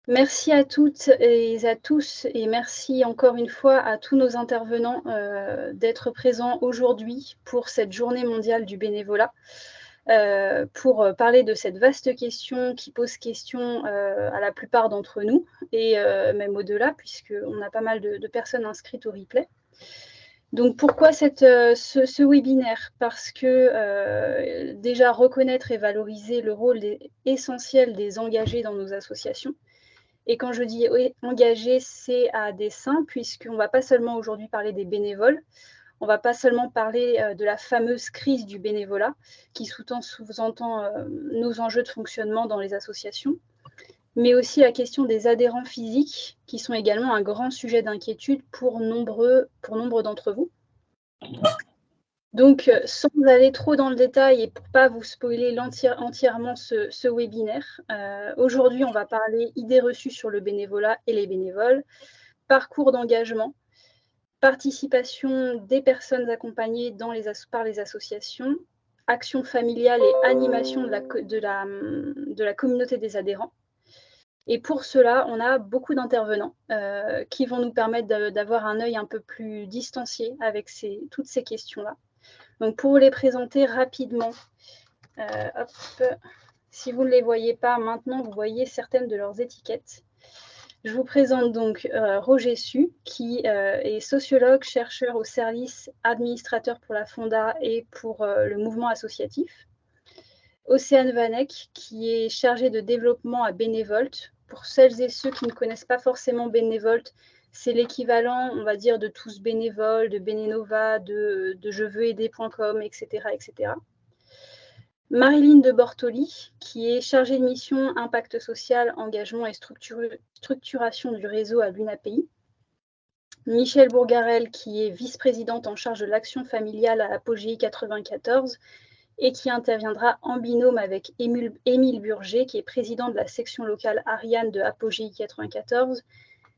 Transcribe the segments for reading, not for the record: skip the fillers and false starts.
Merci à toutes et à tous et merci encore une fois à tous nos intervenants d'être présents aujourd'hui pour cette journée mondiale du bénévolat, pour parler de cette vaste question qui pose question à la plupart d'entre nous et même au-delà, puisqu'on a pas mal de personnes inscrites au replay. Donc pourquoi ce webinaire? Parce que déjà reconnaître et valoriser le rôle essentiel des engagés dans nos associations. Et quand je dis engagés, c'est à dessein, puisqu'on ne va pas seulement aujourd'hui parler des bénévoles, on ne va pas seulement parler de la fameuse crise du bénévolat, qui sous-entend nos enjeux de fonctionnement dans les associations, mais aussi la question des adhérents physiques, qui sont également un grand sujet d'inquiétude pour nombre d'entre vous. Donc, sans aller trop dans le détail et pour ne pas vous spoiler entièrement ce webinaire, aujourd'hui, on va parler idées reçues sur le bénévolat et les bénévoles, parcours d'engagement, participation des personnes accompagnées par les associations, action familiale et animation de la communauté des adhérents. Et pour cela, on a beaucoup d'intervenants qui vont nous permettre d'avoir un œil un peu plus distancié avec toutes ces questions-là. Donc, pour les présenter rapidement, si vous ne les voyez pas maintenant, vous voyez certaines de leurs étiquettes. Je vous présente donc Roger Su, qui est sociologue, chercheur au service administrateur pour la Fonda et pour le mouvement associatif. Océane Vanek, qui est chargée de développement à Bénévolte. Pour celles et ceux qui ne connaissent pas forcément Bénévolte, c'est l'équivalent, on va dire, de Tous Bénévoles, de Bénénova, de jeveuxaider.com, etc., etc. Marilyn de Bortoli, qui est chargée de mission Impact social, engagement et structuration du réseau à l'UNAPI. Michèle Bourgarel, qui est vice-présidente en charge de l'action familiale à Apogée 94 et qui interviendra en binôme avec Émile Burger, qui est président de la section locale Ariane de Apogée 94,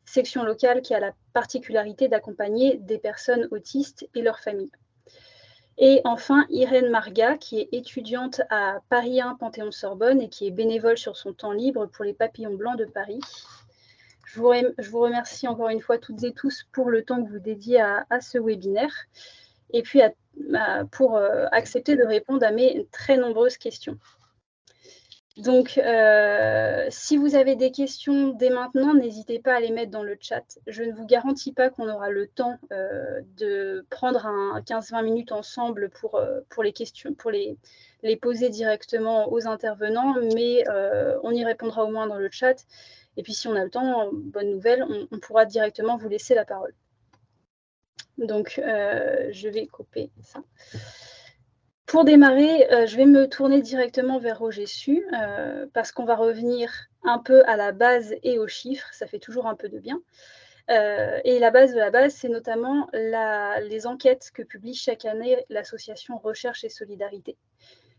section locale qui a la particularité d'accompagner des personnes autistes et leurs familles. Et enfin, Irène Marga, qui est étudiante à Paris 1 Panthéon-Sorbonne et qui est bénévole sur son temps libre pour les Papillons Blancs de Paris. Je vous remercie encore une fois toutes et tous pour le temps que vous dédiez à ce webinaire et puis pour accepter de répondre à mes très nombreuses questions. Donc, si vous avez des questions dès maintenant, n'hésitez pas à les mettre dans le chat. Je ne vous garantis pas qu'on aura le temps de prendre 15-20 minutes ensemble pour les questions, pour les poser directement aux intervenants, mais on y répondra au moins dans le chat. Et puis, si on a le temps, bonne nouvelle, on pourra directement vous laisser la parole. Donc, je vais couper ça. Pour démarrer, je vais me tourner directement vers Roger Su, parce qu'on va revenir un peu à la base et aux chiffres, ça fait toujours un peu de bien. Et la base de la base, c'est notamment les enquêtes que publie chaque année l'association Recherche et Solidarité.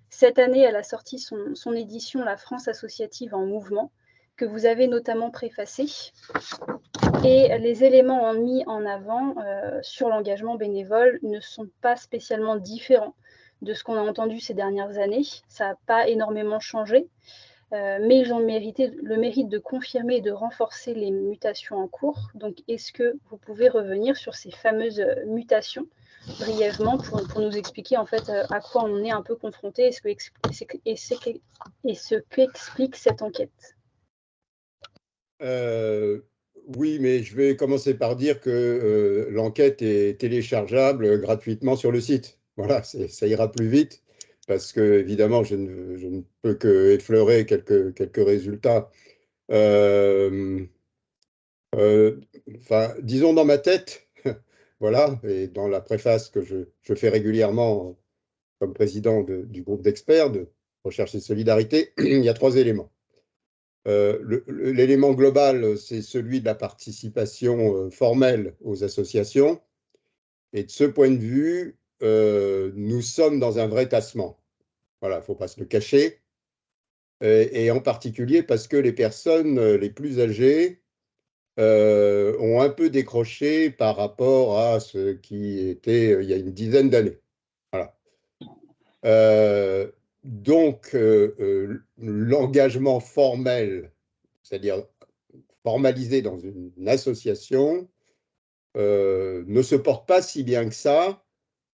Cette année, elle a sorti son édition La France associative en mouvement, que vous avez notamment préfacée. Et les éléments mis en avant sur l'engagement bénévole ne sont pas spécialement différents de ce qu'on a entendu ces dernières années. Ça n'a pas énormément changé, mais ils ont le mérite de confirmer et de renforcer les mutations en cours. Donc, est-ce que vous pouvez revenir sur ces fameuses mutations brièvement pour nous expliquer en fait à quoi on est un peu confronté et ce qu'explique cette enquête? Oui, mais je vais commencer par dire que l'enquête est téléchargeable gratuitement sur le site. Voilà, ça ira plus vite parce que, évidemment, je ne peux que effleurer quelques résultats. Disons dans ma tête, voilà, et dans la préface que je fais régulièrement comme président du groupe d'experts de Recherche et Solidarité, il y a 3 éléments. L'élément global, c'est celui de la participation formelle aux associations. Et de ce point de vue, nous sommes dans un vrai tassement. Voilà, il ne faut pas se le cacher. Et en particulier parce que les personnes les plus âgées ont un peu décroché par rapport à ce qui était il y a une dizaine d'années. Voilà. donc, l'engagement formel, c'est-à-dire formalisé dans une association, ne se porte pas si bien que ça,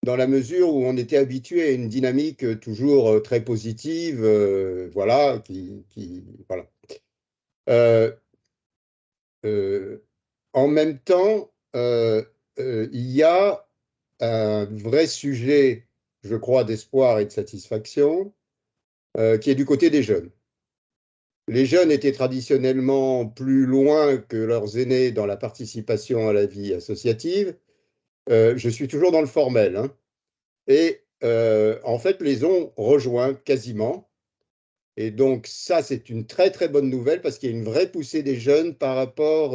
dans la mesure où on était habitué à une dynamique toujours très positive, voilà, voilà. En même temps, il y a un vrai sujet, je crois, d'espoir et de satisfaction, qui est du côté des jeunes. Les jeunes étaient traditionnellement plus loin que leurs aînés dans la participation à la vie associative. Je suis toujours dans le formel, hein. Et en fait, les ont rejoints quasiment. Et donc, ça, c'est une très, très bonne nouvelle parce qu'il y a une vraie poussée des jeunes par rapport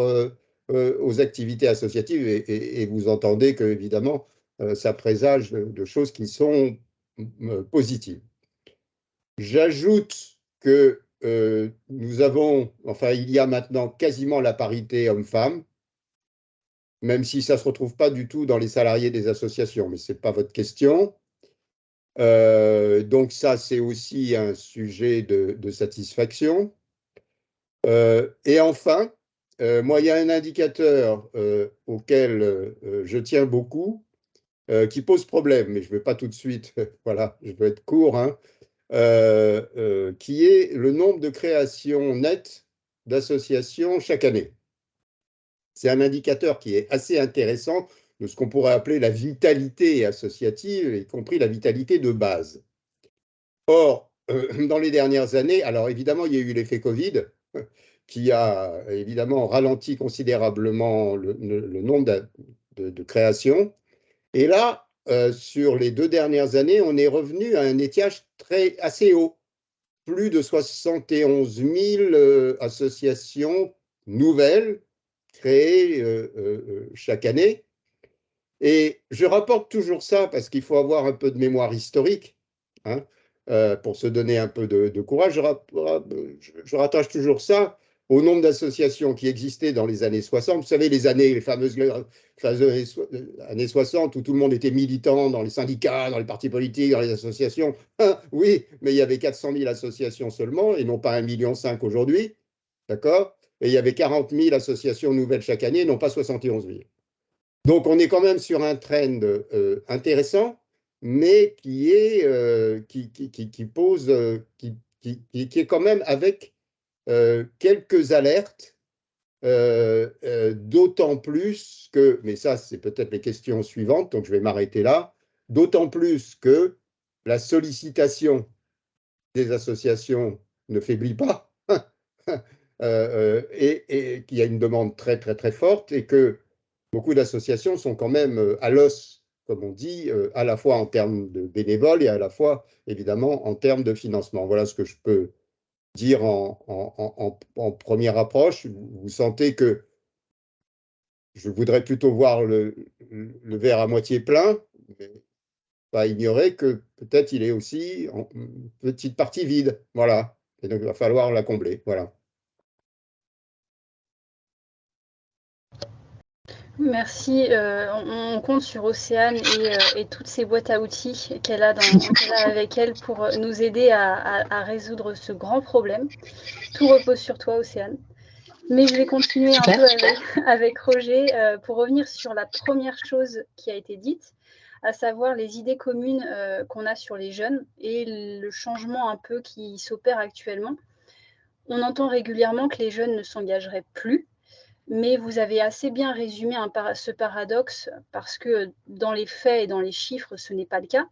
aux activités associatives. Et vous entendez que, évidemment, ça présage de choses qui sont positives. J'ajoute que nous avons, enfin, il y a maintenant quasiment la parité homme-femme, même si ça ne se retrouve pas du tout dans les salariés des associations, mais ce n'est pas votre question. Donc ça, c'est aussi un sujet de satisfaction. Et enfin, moi, il y a un indicateur auquel je tiens beaucoup, qui pose problème, mais je ne vais pas tout de suite, voilà, je veux être court, hein, qui est le nombre de créations nettes d'associations chaque année. C'est un indicateur qui est assez intéressant de ce qu'on pourrait appeler la vitalité associative, y compris la vitalité de base. Or, dans les dernières années, alors évidemment, il y a eu l'effet Covid qui a évidemment ralenti considérablement le nombre de créations. Et là, sur les 2 dernières années, on est revenu à un étiage assez haut. Plus de 71 000 associations nouvelles créées chaque année. Et je rapporte toujours ça parce qu'il faut avoir un peu de mémoire historique, hein, pour se donner un peu de courage. Je rattache toujours ça au nombre d'associations qui existaient dans les années 60. Vous savez, les fameuses années 60 où tout le monde était militant dans les syndicats, dans les partis politiques, dans les associations. Oui, mais il y avait 400 000 associations seulement et non pas 1,5 million aujourd'hui. D'accord? Et il y avait 40 000 associations nouvelles chaque année, non pas 71 000. Donc, on est quand même sur un trend intéressant, mais qui pose, qui est quand même avec quelques alertes, d'autant plus que, mais ça, c'est peut-être les questions suivantes, donc je vais m'arrêter là, d'autant plus que la sollicitation des associations ne faiblit pas, et qu'il y a une demande très, très, très forte, et que beaucoup d'associations sont quand même à l'os, comme on dit, à la fois en termes de bénévoles et à la fois, évidemment, en termes de financement. Voilà ce que je peux dire en première approche. Vous sentez que je voudrais plutôt voir le verre à moitié plein, mais pas ignorer que peut-être il est aussi en petite partie vide. Voilà. Et donc, il va falloir la combler. Voilà. Merci. On compte sur Océane et toutes ces boîtes à outils qu'elle a avec elle pour nous aider à résoudre ce grand problème. Tout repose sur toi, Océane. Mais je vais continuer un peu avec Roger pour revenir sur la première chose qui a été dite, à savoir les idées communes qu'on a sur les jeunes et le changement un peu qui s'opère actuellement. On entend régulièrement que les jeunes ne s'engageraient plus. Mais vous avez assez bien résumé ce paradoxe parce que dans les faits et dans les chiffres, ce n'est pas le cas.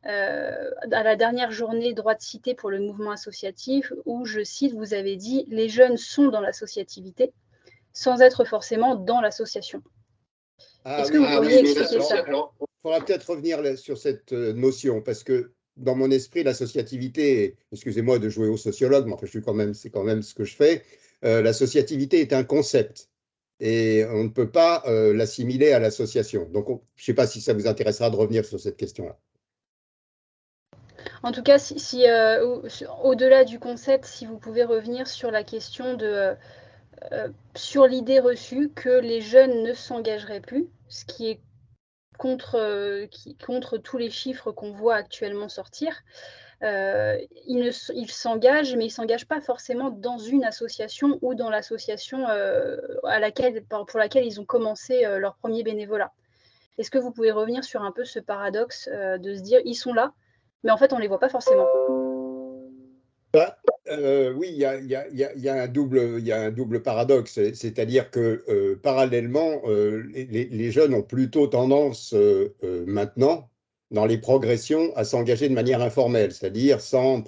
À la dernière journée droit de cité pour le mouvement associatif, où, je cite, vous avez dit « les jeunes sont dans l'associativité » sans être forcément dans l'association. Est-ce que vous pourriez expliquer ça? Il faudra peut-être revenir sur cette notion parce que dans mon esprit, l'associativité, excusez-moi de jouer au sociologue, mais enfin, c'est quand même ce que je fais, l'associativité est un concept. Et on ne peut pas l'assimiler à l'association. Donc, je ne sais pas si ça vous intéressera de revenir sur cette question-là. En tout cas, au-delà du concept, si vous pouvez revenir sur la question sur l'idée reçue que les jeunes ne s'engageraient plus, ce qui est contre tous les chiffres qu'on voit actuellement sortir. ils s'engagent, mais ils ne s'engagent pas forcément dans une association ou dans l'association pour laquelle ils ont commencé leur premier bénévolat. Est-ce que vous pouvez revenir sur un peu ce paradoxe de se dire ils sont là, mais en fait on ne les voit pas forcément? Oui, il y a un double paradoxe, c'est-à-dire que parallèlement, les jeunes ont plutôt tendance maintenant, dans les progressions, à s'engager de manière informelle, c'est-à-dire sans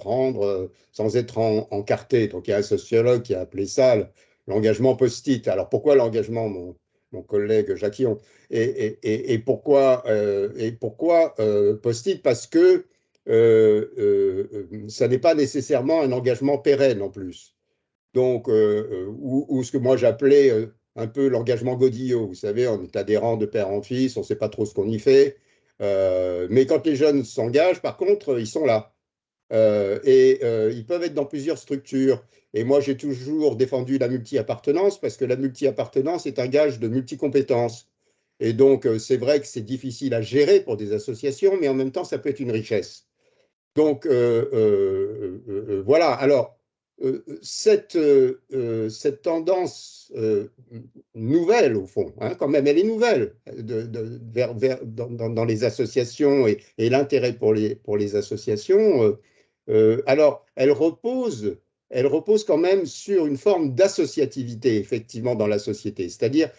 être encarté. Donc il y a un sociologue qui a appelé ça l'engagement post-it. Alors pourquoi l'engagement, mon collègue Jacquillon, pourquoi post-it? Parce que ça n'est pas nécessairement un engagement pérenne en plus. Donc, ou ce que moi j'appelais un peu l'engagement Godillot. Vous savez, on est adhérent de père en fils, on ne sait pas trop ce qu'on y fait. Mais quand les jeunes s'engagent, par contre, ils sont là. Ils peuvent être dans plusieurs structures. Et moi, j'ai toujours défendu la multi-appartenance parce que la multi-appartenance est un gage de multicompétence. Et donc, c'est vrai que c'est difficile à gérer pour des associations, mais en même temps, ça peut être une richesse. Donc, voilà. Alors, cette tendance nouvelle, au fond, hein, quand même, elle est nouvelle dans les associations et l'intérêt pour les associations. Alors, elle repose quand même sur une forme d'associativité, effectivement, dans la société, c'est-à-dire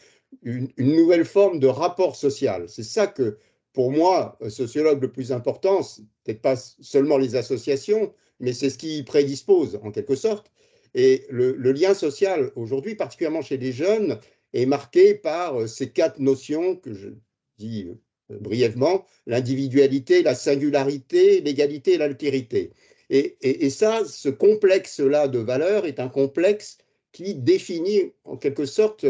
une nouvelle forme de rapport social. C'est ça que, pour moi, sociologue, le plus important, c'est peut-être pas seulement les associations, mais c'est ce qui y prédispose, en quelque sorte. Et le lien social, aujourd'hui, particulièrement chez les jeunes, est marqué par ces quatre notions que je dis brièvement, l'individualité, la singularité, l'égalité et l'altérité. Et ça, ce complexe-là de valeurs est un complexe qui définit en quelque sorte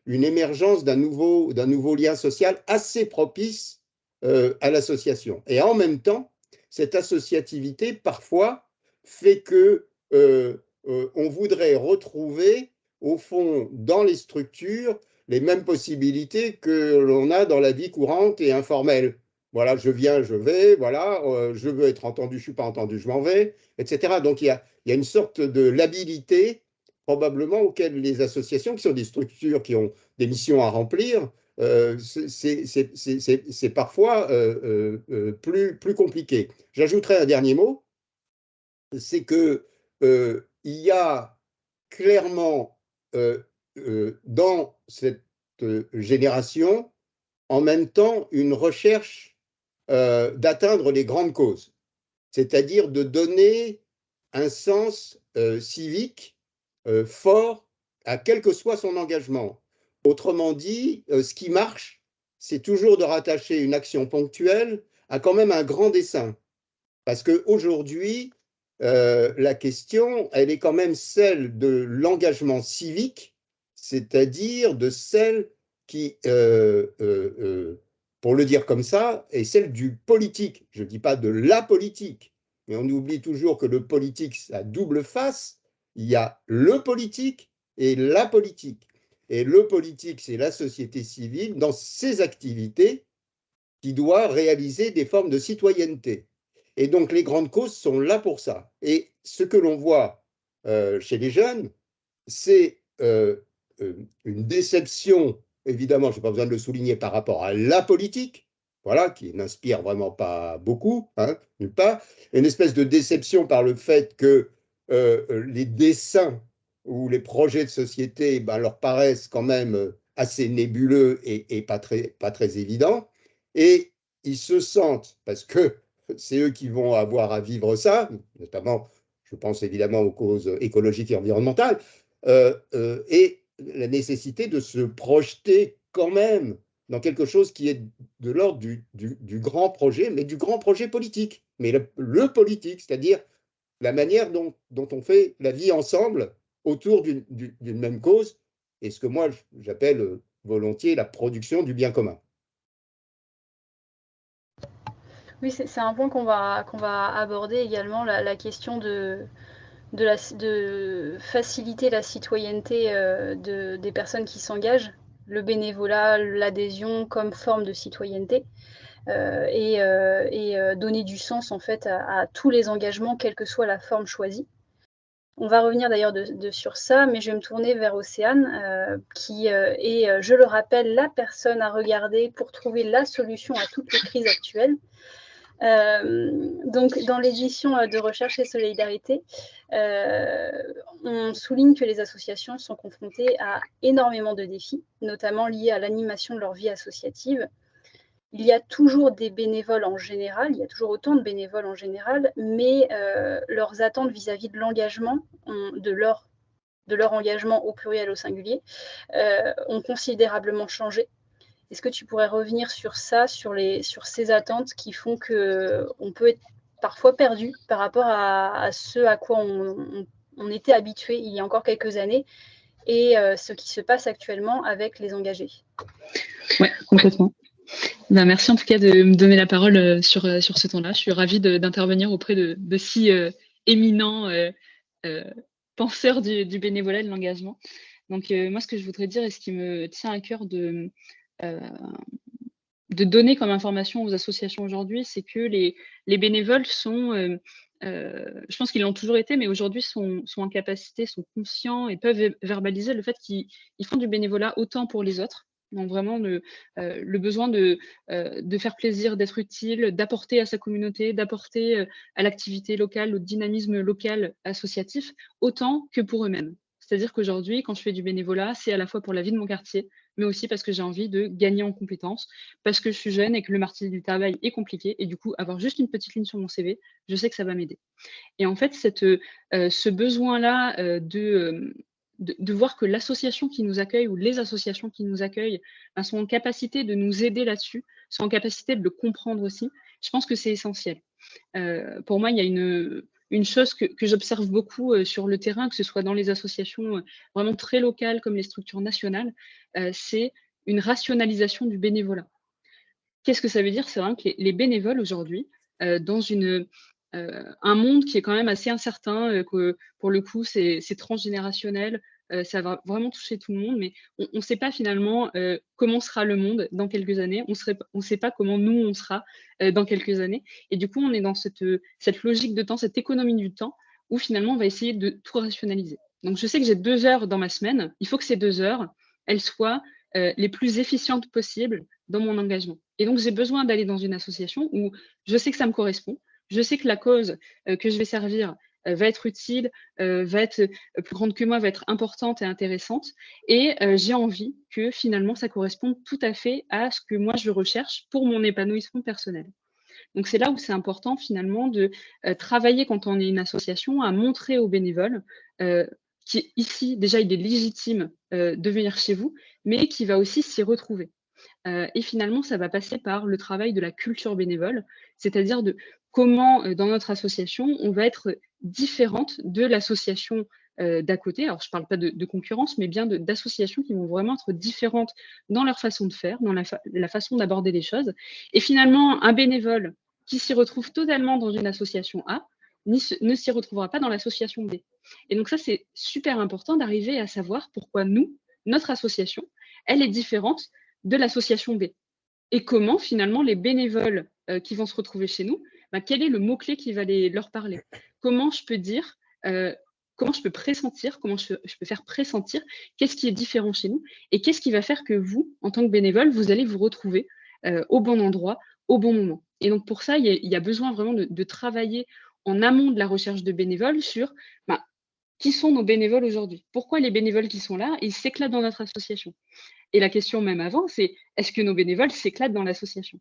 une émergence d'un nouveau lien social assez propice à l'association. Et en même temps, cette associativité, parfois, fait que on voudrait retrouver, au fond, dans les structures, les mêmes possibilités que l'on a dans la vie courante et informelle. Voilà, je viens, je vais, voilà, je veux être entendu, je ne suis pas entendu, je m'en vais, etc. Donc il y a une sorte de labilité, probablement, auquel les associations, qui sont des structures qui ont des missions à remplir, c'est parfois plus compliqué. J'ajouterai un dernier mot, c'est que il y a clairement dans cette génération, en même temps, une recherche d'atteindre les grandes causes, c'est-à-dire de donner un sens civique fort à quel que soit son engagement. Autrement dit, ce qui marche, c'est toujours de rattacher une action ponctuelle à quand même un grand dessein. Parce qu'aujourd'hui, la question, elle est quand même celle de l'engagement civique, c'est-à-dire de celle qui, pour le dire comme ça, est celle du politique. Je ne dis pas de la politique, mais on oublie toujours que le politique, ça a double face. Il y a le politique et la politique. Et le politique, c'est la société civile dans ses activités qui doit réaliser des formes de citoyenneté. Et donc les grandes causes sont là pour ça. Et ce que l'on voit chez les jeunes, c'est une déception, évidemment, je n'ai pas besoin de le souligner, par rapport à la politique, voilà, qui n'inspire vraiment pas beaucoup, hein, nulle part, une espèce de déception par le fait que les dessins ou les projets de société ben, leur paraissent quand même assez nébuleux et pas très évidents. Et ils se sentent, parce que c'est eux qui vont avoir à vivre ça, notamment, je pense évidemment aux causes écologiques et environnementales, et la nécessité de se projeter quand même dans quelque chose qui est de l'ordre du grand projet, mais du grand projet politique. Mais le politique, c'est-à-dire la manière dont on fait la vie ensemble autour d'une même cause, et ce que moi j'appelle volontiers la production du bien commun. Oui, c'est un point qu'on va aborder également, la question de faciliter la citoyenneté des personnes qui s'engagent, le bénévolat, l'adhésion comme forme de citoyenneté. et donner du sens en fait à tous les engagements, quelle que soit la forme choisie. On va revenir d'ailleurs sur ça, mais je vais me tourner vers Océane, qui est, je le rappelle, la personne à regarder pour trouver la solution à toutes les crises actuelles. Donc, dans l'édition de Recherche et Solidarité, on souligne que les associations sont confrontées à énormément de défis, notamment liés à l'animation de leur vie associative. Il y a toujours des bénévoles en général, il y a toujours autant de bénévoles en général, mais leurs attentes vis-à-vis de l'engagement, de leur engagement au pluriel, au singulier, ont considérablement changé. Est-ce que tu pourrais revenir sur ça, sur ces attentes qui font qu'on peut être parfois perdu par rapport à ce à quoi on était habitué il y a encore quelques années et ce qui se passe actuellement avec les engagés? Oui, complètement. Ben, merci en tout cas de me donner la parole sur ce temps-là. Je suis ravie d'intervenir auprès de si éminents penseurs du bénévolat et de l'engagement. Donc moi, ce que je voudrais dire et ce qui me tient à cœur de donner comme information aux associations aujourd'hui, c'est que les bénévoles sont, je pense qu'ils l'ont toujours été, mais aujourd'hui sont en capacité, sont conscients et peuvent verbaliser le fait qu'ils font du bénévolat autant pour les autres. Donc vraiment le besoin de faire plaisir, d'être utile, d'apporter à sa communauté, d'apporter à l'activité locale, au dynamisme local associatif, autant que pour eux-mêmes. C'est-à-dire qu'aujourd'hui, quand je fais du bénévolat, c'est à la fois pour la vie de mon quartier, mais aussi parce que j'ai envie de gagner en compétences, parce que je suis jeune et que le marché du travail est compliqué, et du coup, avoir juste une petite ligne sur mon CV, je sais que ça va m'aider. Et en fait, ce besoin-là de voir que l'association qui nous accueille ou les associations qui nous accueillent sont en capacité de nous aider là-dessus, sont en capacité de le comprendre aussi, je pense que c'est essentiel. Pour moi, il y a une chose que j'observe beaucoup sur le terrain, que ce soit dans les associations vraiment très locales comme les structures nationales, c'est une rationalisation du bénévolat. Qu'est-ce que ça veut dire? C'est vraiment que les bénévoles aujourd'hui, dans un monde qui est quand même assez incertain, que pour le coup, c'est transgénérationnel, ça va vraiment toucher tout le monde, mais on ne sait pas finalement comment sera le monde dans quelques années. On ne sait pas comment nous, on sera dans quelques années. Et du coup, on est dans cette logique de temps, cette économie du temps, où finalement, on va essayer de tout rationaliser. Donc, je sais que j'ai 2 heures dans ma semaine. Il faut que ces 2 heures, elles soient les plus efficientes possibles dans mon engagement. Et donc, j'ai besoin d'aller dans une association où je sais que ça me correspond. Je sais que la cause que je vais servir va être utile, va être plus grande que moi, va être importante et intéressante. Et j'ai envie que finalement, ça corresponde tout à fait à ce que moi, je recherche pour mon épanouissement personnel. Donc, c'est là où c'est important finalement de travailler quand on est une association, à montrer aux bénévoles qui ici, déjà, il est légitime de venir chez vous, mais qui va aussi s'y retrouver. Et finalement, ça va passer par le travail de la culture bénévole, c'est-à-dire de comment, dans notre association, on va être différente de l'association d'à côté. Alors, je ne parle pas de concurrence, mais bien d'associations qui vont vraiment être différentes dans leur façon de faire, dans la façon d'aborder les choses. Et finalement, un bénévole qui s'y retrouve totalement dans une association A ne s'y retrouvera pas dans l'association B. Et donc ça, c'est super important d'arriver à savoir pourquoi nous, notre association, elle est différente de l'association B. Et comment, finalement, les bénévoles qui vont se retrouver chez nous, quel est le mot-clé qui va leur parler? Comment je peux dire, comment je peux pressentir, comment je peux faire pressentir qu'est-ce qui est différent chez nous et qu'est-ce qui va faire que vous, en tant que bénévole, vous allez vous retrouver au bon endroit, au bon moment. Et donc, pour ça, il y a besoin vraiment de travailler en amont de la recherche de bénévoles sur qui sont nos bénévoles aujourd'hui? Pourquoi les bénévoles qui sont là, ils s'éclatent dans notre association? Et la question même avant, c'est est-ce que nos bénévoles s'éclatent dans l'association?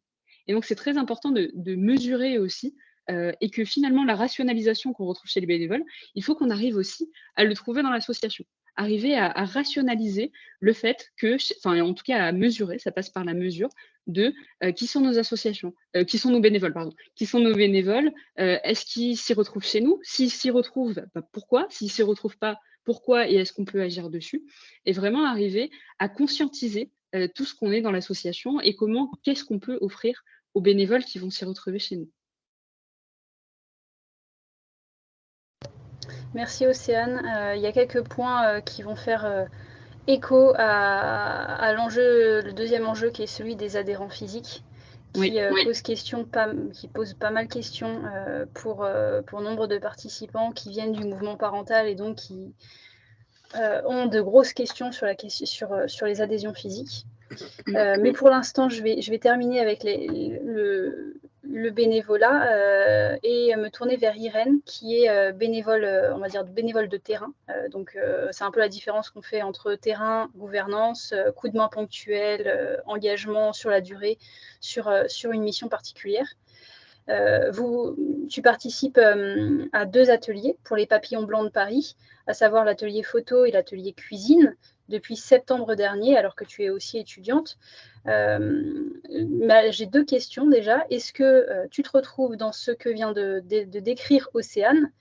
Et donc, c'est très important de mesurer aussi et que finalement, la rationalisation qu'on retrouve chez les bénévoles, il faut qu'on arrive aussi à le trouver dans l'association. Arriver à rationaliser le fait que, enfin, en tout cas à mesurer, ça passe par la mesure de qui sont nos associations, qui sont nos bénévoles, pardon, qui sont nos bénévoles, est-ce qu'ils s'y retrouvent chez nous? S'ils s'y retrouvent, pourquoi? S'ils ne s'y retrouvent pas, pourquoi et est-ce qu'on peut agir dessus? Et vraiment arriver à conscientiser tout ce qu'on est dans l'association et qu'est-ce qu'on peut offrir aux bénévoles qui vont s'y retrouver chez nous. Merci Océane. Il y a quelques points qui vont faire écho à l'enjeu, le deuxième enjeu qui est celui des adhérents physiques. qui pose pas mal de questions pour nombre de participants qui viennent du mouvement parental et donc qui ont de grosses questions sur les adhésions physiques. Mais pour l'instant, je vais terminer avec le bénévolat et me tourner vers Irène, qui est bénévole, on va dire bénévole de terrain. Donc, c'est un peu la différence qu'on fait entre terrain, gouvernance, coup de main ponctuel, engagement sur la durée, sur une mission particulière. Tu participes à 2 ateliers pour les Papillons Blancs de Paris, à savoir l'atelier photo et l'atelier cuisine, depuis septembre dernier, alors que tu es aussi étudiante. J'ai 2 questions déjà. Est-ce que tu te retrouves dans ce que vient de décrire Océane?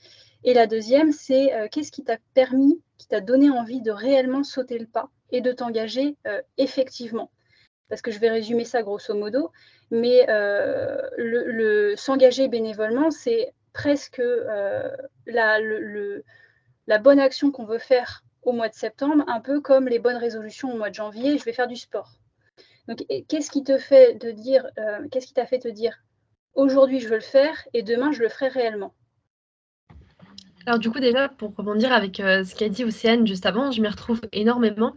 Et la deuxième, c'est qu'est-ce qui t'a permis, qui t'a donné envie de réellement sauter le pas et de t'engager effectivement? Parce que je vais résumer ça grosso modo, mais s'engager bénévolement, c'est presque la bonne action qu'on veut faire au mois de septembre, un peu comme les bonnes résolutions au mois de janvier, je vais faire du sport. Donc, qu'est-ce qui t'a fait te dire, aujourd'hui je veux le faire et demain je le ferai réellement? Alors du coup, déjà, pour rebondir avec ce qu'a dit Océane juste avant, je m'y retrouve énormément.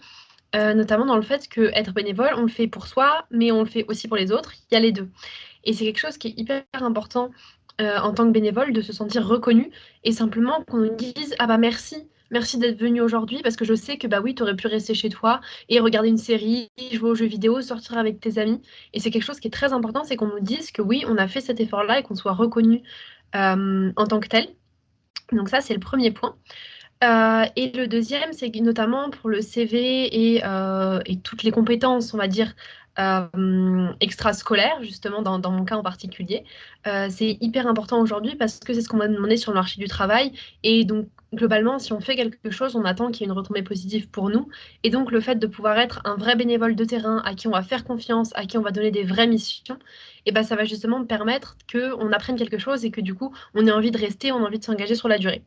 Notamment dans le fait qu'être bénévole, on le fait pour soi, mais on le fait aussi pour les autres. Il y a les deux. Et c'est quelque chose qui est hyper important en tant que bénévole, de se sentir reconnu et simplement qu'on nous dise « Ah bah merci, merci d'être venu aujourd'hui parce que je sais que bah oui, tu aurais pu rester chez toi et regarder une série, jouer aux jeux vidéo, sortir avec tes amis. » Et c'est quelque chose qui est très important, c'est qu'on nous dise que oui, on a fait cet effort-là et qu'on soit reconnu en tant que tel. Donc ça, c'est le premier point. Et le deuxième, c'est que notamment pour le CV et toutes les compétences, on va dire, extrascolaires, justement, dans mon cas en particulier, c'est hyper important aujourd'hui parce que c'est ce qu'on va demander sur le marché du travail. Et donc, globalement, si on fait quelque chose, on attend qu'il y ait une retombée positive pour nous. Et donc, le fait de pouvoir être un vrai bénévole de terrain à qui on va faire confiance, à qui on va donner des vraies missions, et ben, ça va justement permettre qu'on apprenne quelque chose et que du coup, on ait envie de rester, on a envie de s'engager sur la durée.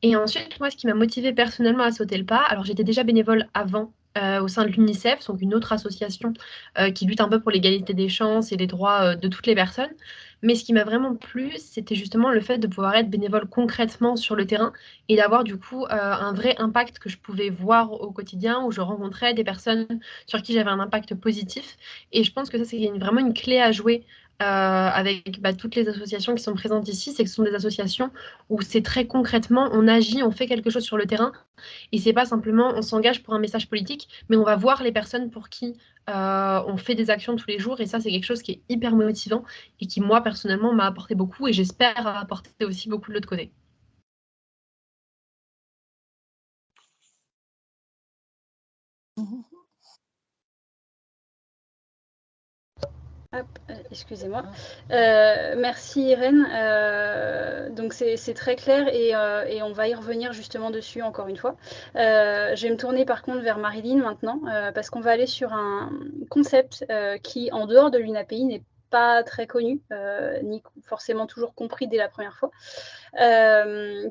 Et ensuite, moi, ce qui m'a motivée personnellement à sauter le pas, alors j'étais déjà bénévole avant au sein de l'UNICEF, donc une autre association qui lutte un peu pour l'égalité des chances et les droits de toutes les personnes. Mais ce qui m'a vraiment plu, c'était justement le fait de pouvoir être bénévole concrètement sur le terrain et d'avoir du coup un vrai impact que je pouvais voir au quotidien, où je rencontrais des personnes sur qui j'avais un impact positif. Et je pense que ça, c'est vraiment une clé à jouer avec toutes les associations qui sont présentes ici, c'est que ce sont des associations où c'est très concrètement, on agit, on fait quelque chose sur le terrain, et c'est pas simplement on s'engage pour un message politique, mais on va voir les personnes pour qui on fait des actions tous les jours, et ça c'est quelque chose qui est hyper motivant et qui moi personnellement m'a apporté beaucoup, et j'espère apporter aussi beaucoup de l'autre côté. Excusez-moi. Merci Irène. Donc c'est très clair et on va y revenir justement dessus encore une fois. Je vais me tourner par contre vers Marilyn maintenant parce qu'on va aller sur un concept qui, en dehors de l'UNAPI, n'est pas très connu, ni forcément toujours compris dès la première fois,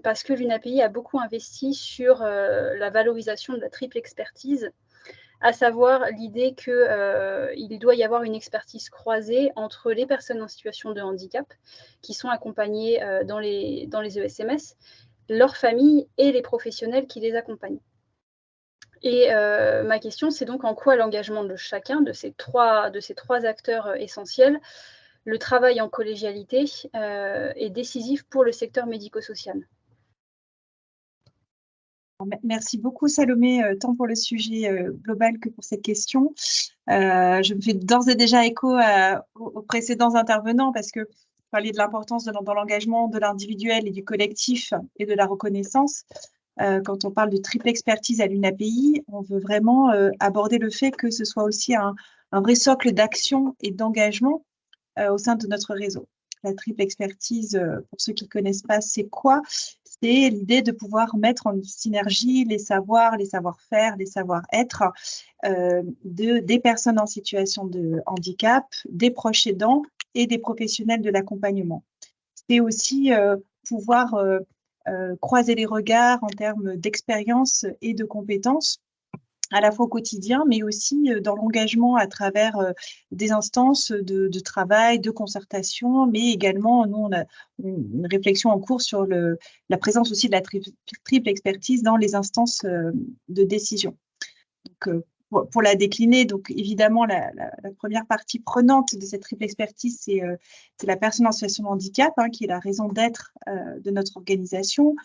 parce que l'UNAPI a beaucoup investi sur la valorisation de la triple expertise, à savoir l'idée qu'il doit y avoir une expertise croisée entre les personnes en situation de handicap qui sont accompagnées dans les ESMS, leurs familles et les professionnels qui les accompagnent. Et ma question, c'est donc en quoi l'engagement de chacun de ces trois acteurs essentiels, le travail en collégialité, est décisif pour le secteur médico-social. Merci beaucoup Salomé, tant pour le sujet global que pour cette question. Je me fais d'ores et déjà écho aux précédents intervenants parce que parler de l'importance dans l'engagement de l'individuel et du collectif et de la reconnaissance. Quand on parle de triple expertise à l'UNAPI, on veut vraiment aborder le fait que ce soit aussi un vrai socle d'action et d'engagement au sein de notre réseau. La triple expertise, pour ceux qui ne connaissent pas, c'est quoi? C'est l'idée de pouvoir mettre en synergie les savoirs, les savoir-faire, les savoir-être des personnes en situation de handicap, des proches aidants et des professionnels de l'accompagnement. C'est aussi pouvoir croiser les regards en termes d'expérience et de compétences à la fois au quotidien, mais aussi dans l'engagement à travers des instances de travail, de concertation, mais également, nous, on a une réflexion en cours sur la présence aussi de la triple expertise dans les instances de décision. Donc, pour la décliner, donc évidemment, la première partie prenante de cette triple expertise, c'est la personne en situation de handicap, hein, qui est la raison d'être de notre organisation.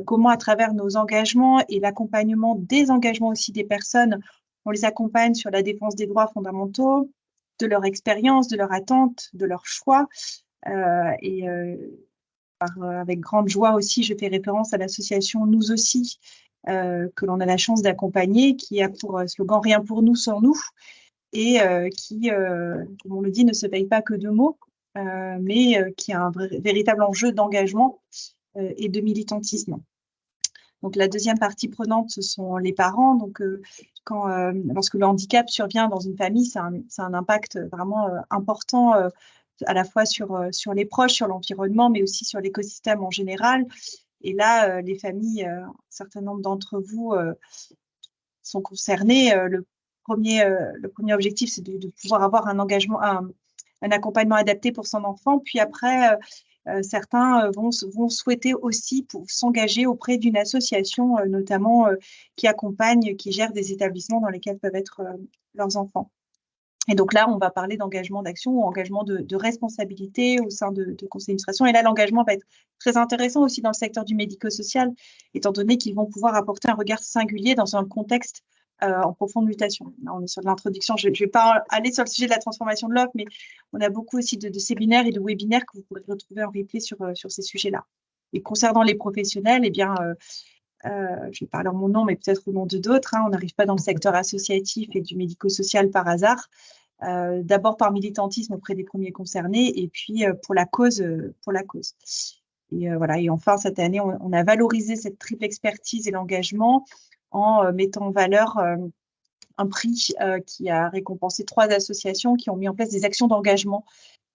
Comment, à travers nos engagements et l'accompagnement des engagements aussi des personnes, on les accompagne sur la défense des droits fondamentaux, de leur expérience, de leur attente, de leur choix. Avec grande joie aussi, je fais référence à l'association Nous aussi, que l'on a la chance d'accompagner, qui a pour slogan « Rien pour nous sans nous » et qui, comme on le dit, ne se paye pas que de mots, mais qui a un véritable enjeu d'engagement et de militantisme. Donc, la deuxième partie prenante, ce sont les parents. Donc, lorsque le handicap survient dans une famille, c'est un impact vraiment important à la fois sur les proches, sur l'environnement, mais aussi sur l'écosystème en général. Et là, les familles, un certain nombre d'entre vous sont concernés. Le premier objectif, c'est de pouvoir avoir un engagement, un accompagnement adapté pour son enfant. Puis après, certains vont souhaiter aussi pour s'engager auprès d'une association, notamment qui accompagne, qui gère des établissements dans lesquels peuvent être leurs enfants. Et donc là, on va parler d'engagement d'action ou engagement de responsabilité au sein de conseils d'administration. Et là, l'engagement va être très intéressant aussi dans le secteur du médico-social, étant donné qu'ils vont pouvoir apporter un regard singulier dans un contexte en profonde mutation. Là, on est sur de l'introduction. Je ne vais pas aller sur le sujet de la transformation de l'offre, mais on a beaucoup aussi de séminaires et de webinaires que vous pourrez retrouver en replay sur ces sujets-là. Et concernant les professionnels, eh bien, je vais parler en mon nom, mais peut-être au nom de d'autres. Hein, on n'arrive pas dans le secteur associatif et du médico-social par hasard. D'abord par militantisme auprès des premiers concernés et puis pour la cause. Et voilà. Et enfin, cette année, on a valorisé cette triple expertise et l'engagement en mettant en valeur un prix qui a récompensé 3 associations qui ont mis en place des actions d'engagement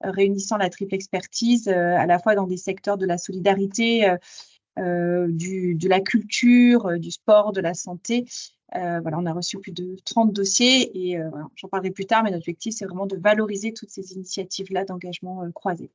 réunissant la triple expertise à la fois dans des secteurs de la solidarité, de la culture, du sport, de la santé. Voilà, on a reçu plus de 30 dossiers et voilà, j'en parlerai plus tard, mais notre objectif, c'est vraiment de valoriser toutes ces initiatives-là d'engagement croisé.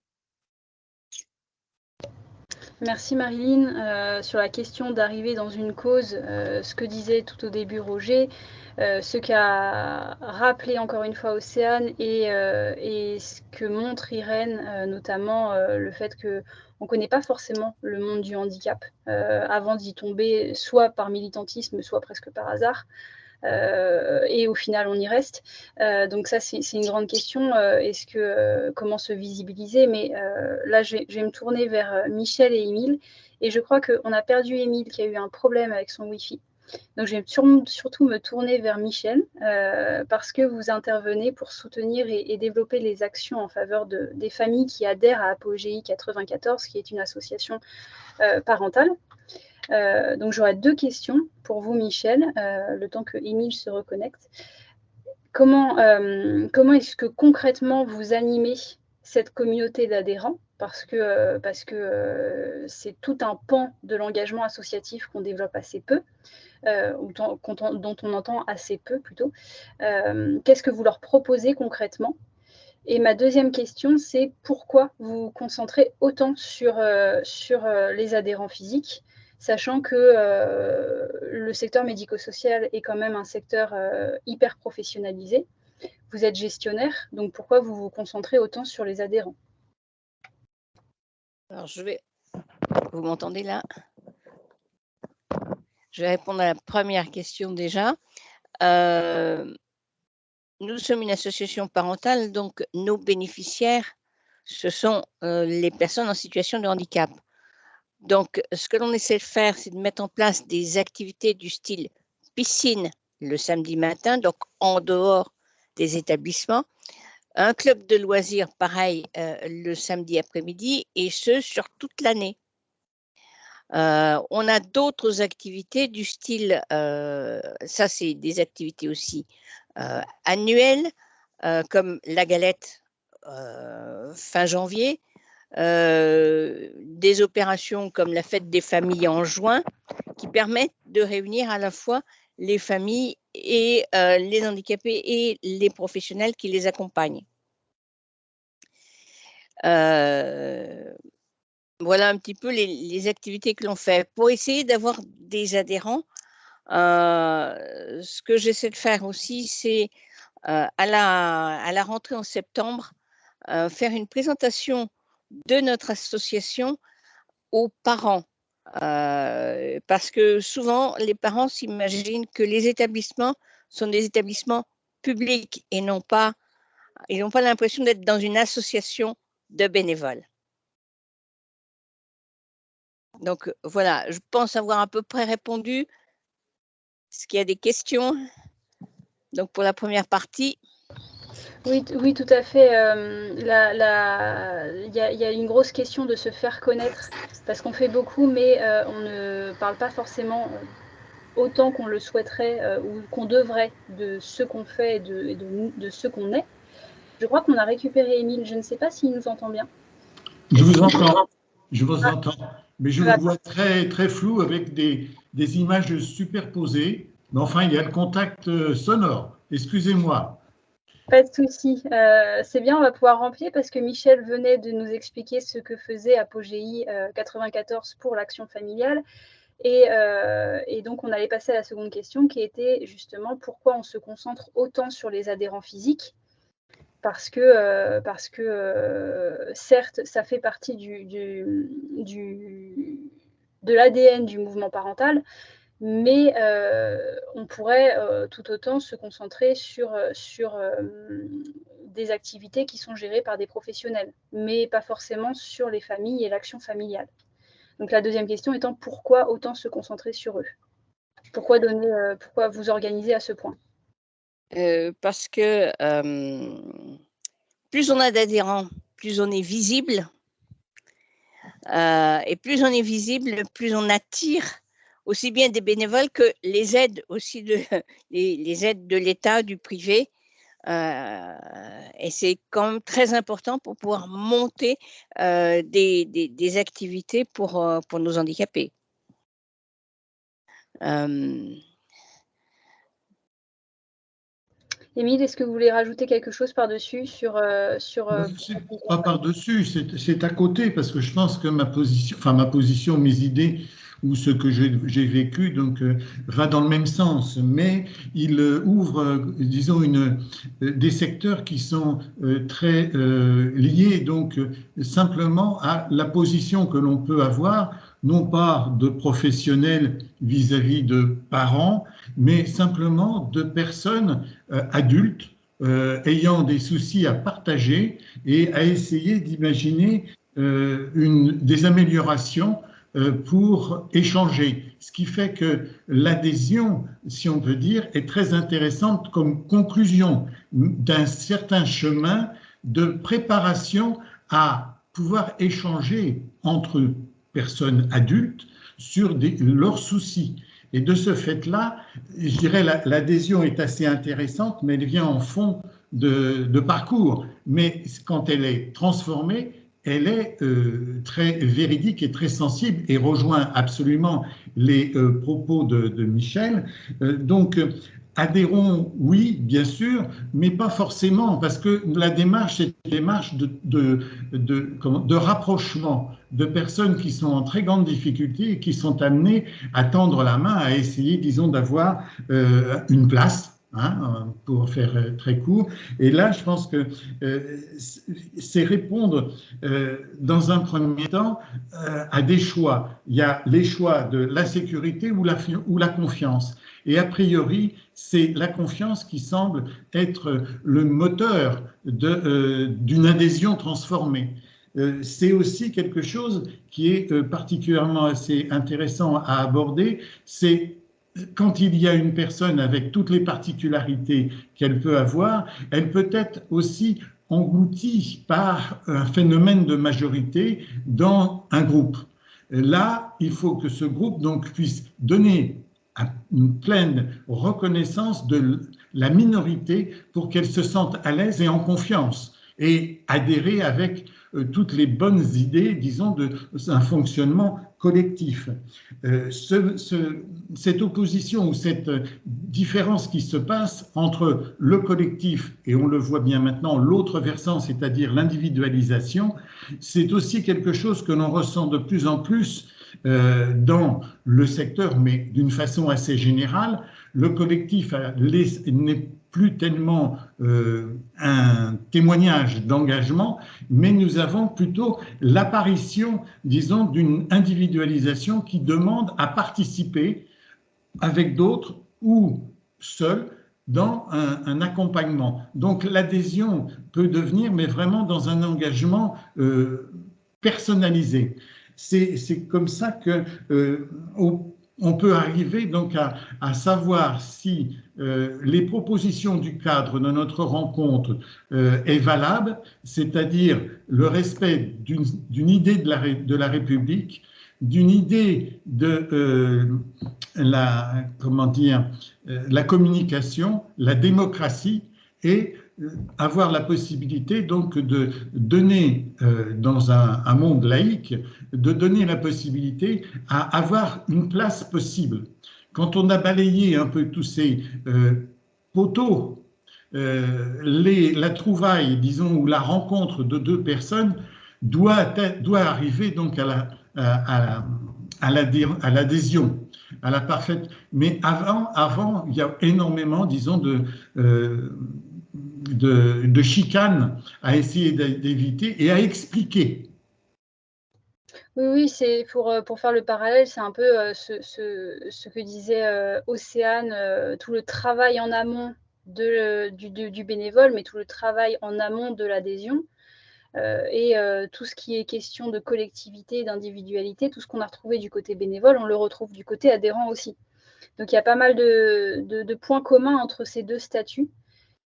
Merci Marilyn. Sur la question d'arriver dans une cause, ce que disait tout au début Roger, ce qu'a rappelé encore une fois Océane et ce que montre Irène, notamment le fait qu'on ne connaît pas forcément le monde du handicap avant d'y tomber, soit par militantisme, soit presque par hasard. Et au final, on y reste. Donc ça, c'est une grande question. Comment se visibiliser? Mais là, je vais me tourner vers Michel et Émile. Et je crois qu'on a perdu Émile qui a eu un problème avec son Wi-Fi. Donc, je vais surtout me tourner vers Michel parce que vous intervenez pour soutenir et développer les actions en faveur des familles qui adhèrent à Apogéi 94, qui est une association parentale. Donc, j'aurais 2 questions pour vous, Michel, le temps que Émile se reconnecte. Comment est-ce que concrètement vous animez cette communauté d'adhérents? Parce que c'est tout un pan de l'engagement associatif qu'on développe assez peu, dont on entend assez peu plutôt. Qu'est-ce que vous leur proposez concrètement? Et ma deuxième question, c'est pourquoi vous vous concentrez autant sur les adhérents physiques, sachant que le secteur médico-social est quand même un secteur hyper professionnalisé. Vous êtes gestionnaire, donc pourquoi vous vous concentrez autant sur les adhérents? Alors, vous m'entendez là? Je vais répondre à la première question déjà. Nous sommes une association parentale, donc nos bénéficiaires, ce sont les personnes en situation de handicap. Donc, ce que l'on essaie de faire, c'est de mettre en place des activités du style piscine le samedi matin, donc en dehors des établissements, un club de loisirs pareil le samedi après-midi, et ce sur toute l'année. On a d'autres activités du style, ça c'est des activités aussi annuelles, comme la galette fin janvier, des opérations comme la fête des familles en juin, qui permettent de réunir à la fois les familles et les handicapés et les professionnels qui les accompagnent. Voilà un petit peu les activités que l'on fait. Pour essayer d'avoir des adhérents, ce que j'essaie de faire aussi, c'est à la rentrée en septembre, faire une présentation de notre association aux parents. Parce que souvent, les parents s'imaginent que les établissements sont des établissements publics et ils n'ont pas l'impression d'être dans une association de bénévoles. Donc voilà, je pense avoir à peu près répondu. Est-ce qu'il y a des questions? Donc pour la première partie. Oui, tout à fait. Il y a une grosse question de se faire connaître parce qu'on fait beaucoup, mais on ne parle pas forcément autant qu'on le souhaiterait ou qu'on devrait de ce qu'on fait et de ce qu'on est. Je crois qu'on a récupéré Émile. Je ne sais pas s'il nous entend bien. Je vous entends. Je vous entends. Mais je vous vois très, très flou avec des images superposées. Mais enfin, il y a le contact sonore. Excusez-moi. Pas de souci. C'est bien, on va pouvoir remplir parce que Michel venait de nous expliquer ce que faisait Apogei 94 pour l'action familiale. Et donc, on allait passer à la seconde question qui était justement pourquoi on se concentre autant sur les adhérents physiques. Parce que certes, ça fait partie de l'ADN du mouvement parental, mais on pourrait tout autant se concentrer sur des activités qui sont gérées par des professionnels, mais pas forcément sur les familles et l'action familiale. Donc la deuxième question étant pourquoi autant se concentrer sur eux? Pourquoi vous organiser à ce point? Parce que plus on a d'adhérents, plus on est visible. Et plus on est visible, plus on attire aussi bien des bénévoles que les aides aussi les aides de l'État, du privé. Et c'est quand même très important pour pouvoir monter des activités pour nos handicapés. Émile, est-ce que vous voulez rajouter quelque chose par-dessus sur pas par-dessus, c'est à côté, parce que je pense que ma position, mes idées ou ce que j'ai vécu donc va dans le même sens, mais il ouvre, disons, des secteurs qui sont très liés donc simplement à la position que l'on peut avoir, non pas de professionnels vis-à-vis de parents, mais simplement de personnes adultes ayant des soucis à partager et à essayer d'imaginer des améliorations pour échanger. Ce qui fait que l'adhésion, si on peut dire, est très intéressante comme conclusion d'un certain chemin de préparation à pouvoir échanger entre personnes adultes sur leurs soucis. Et de ce fait-là, je dirais l'adhésion est assez intéressante, mais elle vient en fond de parcours. Mais quand elle est transformée, elle est très véridique et très sensible et rejoint absolument les propos de Michel. Donc, adhérons, oui, bien sûr, mais pas forcément, parce que la démarche est une démarche de rapprochement de personnes qui sont en très grande difficulté et qui sont amenées à tendre la main, à essayer, disons, d'avoir une place. Pour faire très court. Et là, je pense que c'est répondre dans un premier temps à des choix. Il y a les choix de la sécurité ou la confiance. Et a priori, c'est la confiance qui semble être le moteur d'une adhésion transformée. C'est aussi quelque chose qui est particulièrement assez intéressant à aborder, c'est quand il y a une personne avec toutes les particularités qu'elle peut avoir, elle peut être aussi engloutie par un phénomène de majorité dans un groupe. Là, il faut que ce groupe donc puisse donner une pleine reconnaissance de la minorité pour qu'elle se sente à l'aise et en confiance et adhérer avec toutes les bonnes idées, disons, d'un fonctionnement collectif. Cette opposition ou cette différence qui se passe entre le collectif et on le voit bien maintenant, l'autre versant, c'est-à-dire l'individualisation, c'est aussi quelque chose que l'on ressent de plus en plus dans le secteur, mais d'une façon assez générale. Le collectif n'est plus tellement un témoignage d'engagement, mais nous avons plutôt l'apparition, disons, d'une individualisation qui demande à participer avec d'autres ou seul dans un accompagnement. Donc l'adhésion peut devenir, mais vraiment dans un engagement personnalisé. C'est comme ça que on peut arriver donc à savoir si les propositions du cadre de notre rencontre est valable, c'est-à-dire le respect d'une idée de la République, d'une idée de la communication, la démocratie, et avoir la possibilité donc de donner dans un monde laïque, de donner la possibilité à avoir une place possible. Quand on a balayé un peu tous ces poteaux, la trouvaille, disons, ou la rencontre de deux personnes doit arriver donc à l'adhésion, à la parfaite. Mais avant, il y a énormément, disons, de chicanes à essayer d'éviter et à expliquer. Oui, c'est pour faire le parallèle, c'est un peu ce que disait Océane, tout le travail en amont du bénévole, mais tout le travail en amont de l'adhésion. Et tout ce qui est question de collectivité, d'individualité, tout ce qu'on a retrouvé du côté bénévole, on le retrouve du côté adhérent aussi. Donc il y a pas mal de points communs entre ces deux statuts.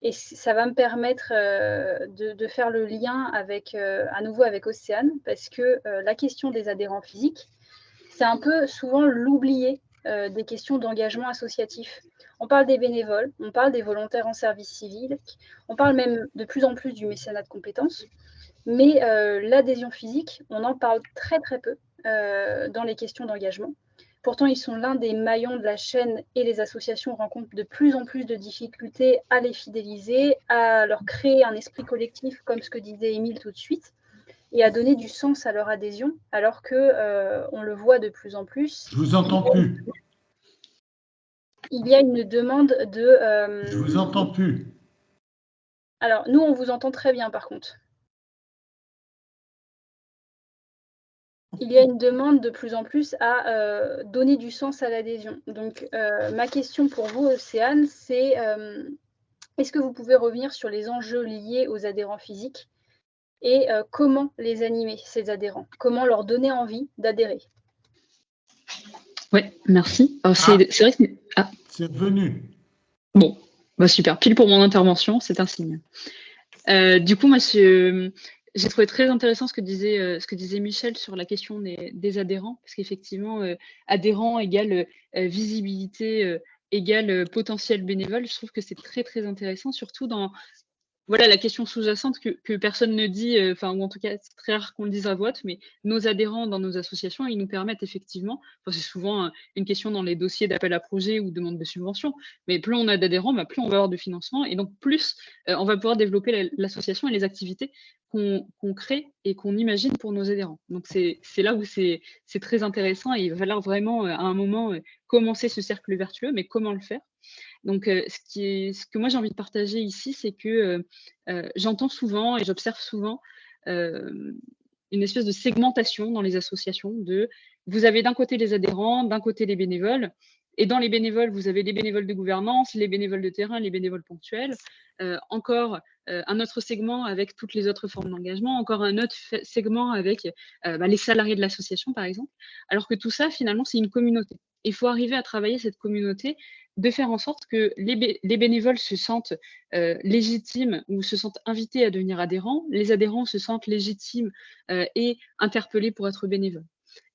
Et ça va me permettre de faire le lien à nouveau avec Océane, parce que la question des adhérents physiques, c'est un peu souvent l'oublié des questions d'engagement associatif. On parle des bénévoles, on parle des volontaires en service civique, on parle même de plus en plus du mécénat de compétences, mais l'adhésion physique, on en parle très très peu dans les questions d'engagement. Pourtant, ils sont l'un des maillons de la chaîne et les associations rencontrent de plus en plus de difficultés à les fidéliser, à leur créer un esprit collectif, comme ce que disait Émile tout de suite, et à donner du sens à leur adhésion, alors qu'on le voit de plus en plus. Je vous entends plus. Il y a une demande de... Je vous entends plus. Alors, nous, on vous entend très bien, par contre. Il y a une demande de plus en plus à donner du sens à l'adhésion. Donc, ma question pour vous, Océane, c'est est-ce que vous pouvez revenir sur les enjeux liés aux adhérents physiques et comment les animer, ces adhérents? Comment leur donner envie d'adhérer? Oui, merci. C'est vrai que... C'est revenu. Bon, bah super. Pile pour mon intervention, c'est un signe. Du coup, moi, j'ai trouvé très intéressant ce que disait Michel sur la question des adhérents, parce qu'effectivement, adhérents égale visibilité, égale potentiel bénévole. Je trouve que c'est très, très intéressant, surtout dans la question sous-jacente que personne ne dit, ou en tout cas, c'est très rare qu'on le dise à voix haute, mais nos adhérents dans nos associations, ils nous permettent effectivement, c'est souvent une question dans les dossiers d'appel à projet ou demande de subvention, mais plus on a d'adhérents, plus on va avoir de financement, et donc plus on va pouvoir développer l'association et les activités qu'on crée et qu'on imagine pour nos adhérents. Donc c'est là où c'est très intéressant, et il va falloir vraiment à un moment commencer ce cercle vertueux, mais comment le faire? Donc, ce que moi j'ai envie de partager ici, c'est que j'entends souvent et j'observe souvent une espèce de segmentation dans les associations vous avez d'un côté les adhérents, d'un côté les bénévoles, et dans les bénévoles, vous avez les bénévoles de gouvernance, les bénévoles de terrain, les bénévoles ponctuels, encore un autre segment avec toutes les autres formes d'engagement, encore un autre segment avec les salariés de l'association, par exemple, alors que tout ça, finalement, c'est une communauté. Il faut arriver à travailler cette communauté, de faire en sorte que les bénévoles se sentent légitimes ou se sentent invités à devenir adhérents, les adhérents se sentent légitimes et interpellés pour être bénévoles.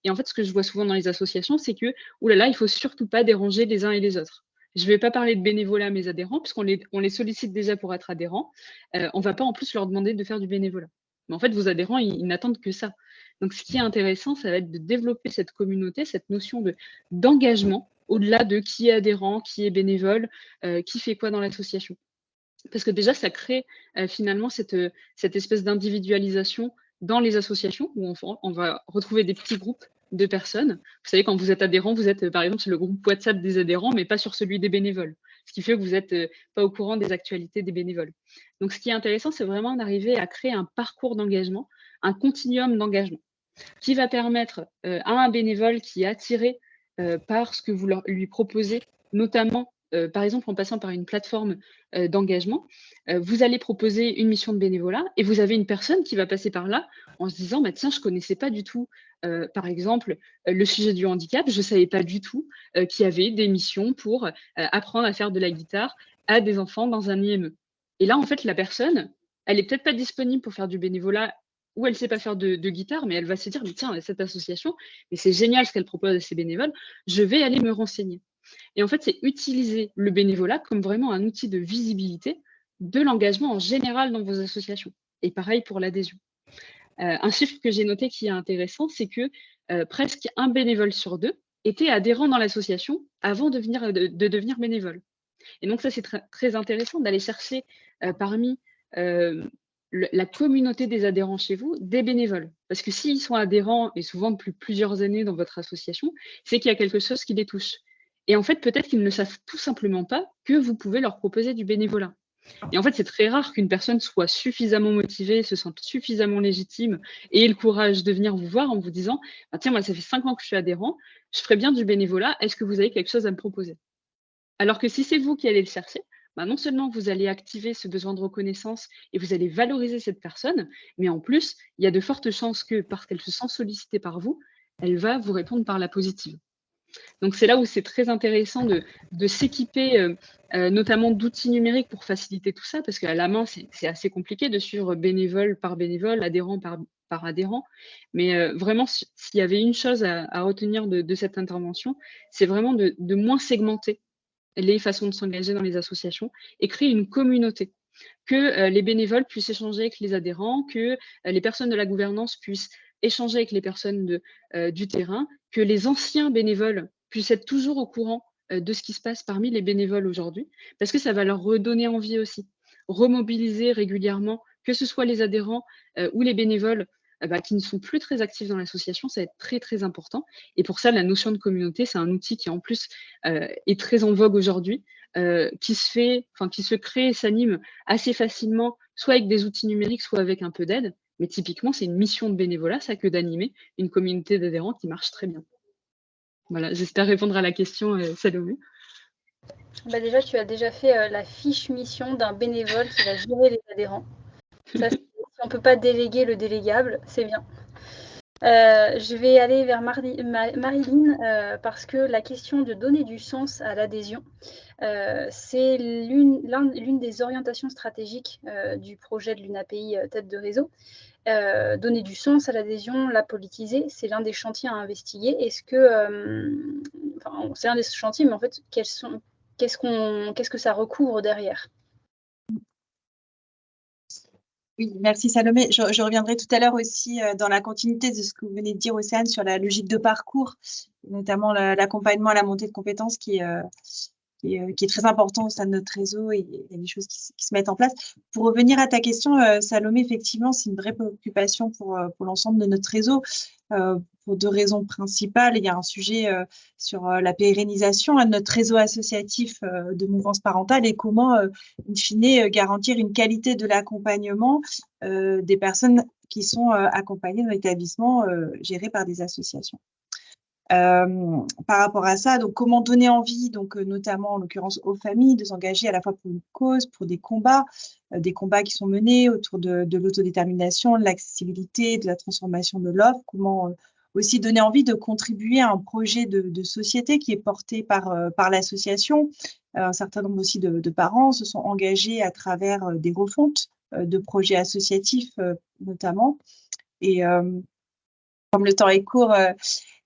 Et en fait, ce que je vois souvent dans les associations, c'est que, oulala, il ne faut surtout pas déranger les uns et les autres. Je ne vais pas parler de bénévolat à mes adhérents, puisqu'on les sollicite déjà pour être adhérents. On ne va pas en plus leur demander de faire du bénévolat. Mais en fait, vos adhérents, ils n'attendent que ça. Donc, ce qui est intéressant, ça va être de développer cette communauté, cette notion d'engagement, au-delà de qui est adhérent, qui est bénévole, qui fait quoi dans l'association. Parce que déjà, ça crée finalement cette espèce d'individualisation dans les associations, où on va retrouver des petits groupes de personnes. Vous savez, quand vous êtes adhérent, vous êtes par exemple sur le groupe WhatsApp des adhérents, mais pas sur celui des bénévoles. Ce qui fait que vous n'êtes pas au courant des actualités des bénévoles. Donc, ce qui est intéressant, c'est vraiment d'arriver à créer un parcours d'engagement, un continuum d'engagement, qui va permettre à un bénévole qui est attiré par ce que vous lui proposez, notamment par exemple en passant par une plateforme d'engagement, vous allez proposer une mission de bénévolat et vous avez une personne qui va passer par là en se disant bah, tiens, je ne connaissais pas du tout, par exemple, le sujet du handicap, je ne savais pas du tout qu'il y avait des missions pour apprendre à faire de la guitare à des enfants dans un IME. Et là, en fait, la personne, elle n'est peut-être pas disponible pour faire du bénévolat ou elle ne sait pas faire de guitare, mais elle va se dire mais tiens, cette association, mais c'est génial ce qu'elle propose à ses bénévoles, je vais aller me renseigner. Et en fait, c'est utiliser le bénévolat comme vraiment un outil de visibilité de l'engagement en général dans vos associations. Et pareil pour l'adhésion. Un chiffre que j'ai noté qui est intéressant, c'est que presque un bénévole sur 2 était adhérent dans l'association avant de devenir bénévole. Et donc ça, c'est très intéressant d'aller chercher parmi la communauté des adhérents chez vous, des bénévoles. Parce que s'ils sont adhérents, et souvent depuis plusieurs années dans votre association, c'est qu'il y a quelque chose qui les touche. Et en fait, peut-être qu'ils ne savent tout simplement pas que vous pouvez leur proposer du bénévolat. Et en fait, c'est très rare qu'une personne soit suffisamment motivée, se sente suffisamment légitime et ait le courage de venir vous voir en vous disant ah, « Tiens, moi, ça fait 5 ans que je suis adhérent, je ferais bien du bénévolat, est-ce que vous avez quelque chose à me proposer ?» Alors que si c'est vous qui allez le chercher, bah non seulement vous allez activer ce besoin de reconnaissance et vous allez valoriser cette personne, mais en plus, il y a de fortes chances que, parce qu'elle se sent sollicitée par vous, elle va vous répondre par la positive. Donc, c'est là où c'est très intéressant de s'équiper, notamment d'outils numériques pour faciliter tout ça, parce qu'à la main, c'est assez compliqué de suivre bénévole par bénévole, adhérent par adhérent. Mais vraiment, s'il y avait une chose à retenir de cette intervention, c'est vraiment de moins segmenter les façons de s'engager dans les associations et créer une communauté. Que les bénévoles puissent échanger avec les adhérents, que les personnes de la gouvernance puissent échanger avec les personnes du terrain, que les anciens bénévoles puissent être toujours au courant de ce qui se passe parmi les bénévoles aujourd'hui, parce que ça va leur redonner envie aussi. Remobiliser régulièrement, que ce soit les adhérents ou les bénévoles qui ne sont plus très actifs dans l'association, ça va être très, très important. Et pour ça, la notion de communauté, c'est un outil qui, en plus, est très en vogue aujourd'hui, qui se crée et s'anime assez facilement, soit avec des outils numériques, soit avec un peu d'aide. Mais typiquement, c'est une mission de bénévolat, ça, que d'animer une communauté d'adhérents qui marche très bien. Voilà, j'espère répondre à la question, Salomé. Bah déjà, tu as déjà fait la fiche mission d'un bénévole qui va gérer les adhérents. Ça, si on ne peut pas déléguer le délégable, c'est bien. Je vais aller vers Marilyn parce que la question de donner du sens à l'adhésion, c'est l'une des orientations stratégiques du projet de l'UNAPI Tête de Réseau. Donner du sens à l'adhésion, la politiser, c'est l'un des chantiers à investiguer. Est-ce que, c'est un des chantiers, mais en fait, qu'est-ce que ça recouvre derrière ? Oui, merci Salomé. Je reviendrai tout à l'heure aussi dans la continuité de ce que vous venez de dire, Océane, sur la logique de parcours, notamment l'accompagnement à la montée de compétences qui est très important au sein de notre réseau, et il y a des choses qui se mettent en place. Pour revenir à ta question, Salomé, effectivement, c'est une vraie préoccupation pour l'ensemble de notre réseau, pour 2 raisons principales. Il y a un sujet sur la pérennisation de notre réseau associatif de mouvance parentale et comment, in fine, garantir une qualité de l'accompagnement des personnes qui sont accompagnées dans l'établissement géré par des associations. Par rapport à ça, donc comment donner envie, donc notamment en l'occurrence aux familles, de s'engager à la fois pour une cause, pour des combats qui sont menés autour de l'autodétermination, de l'accessibilité, de la transformation de l'offre, comment aussi donner envie de contribuer à un projet de société qui est porté par l'association. Un certain nombre aussi de parents se sont engagés à travers des refontes de projets associatifs notamment. Et comme le temps est court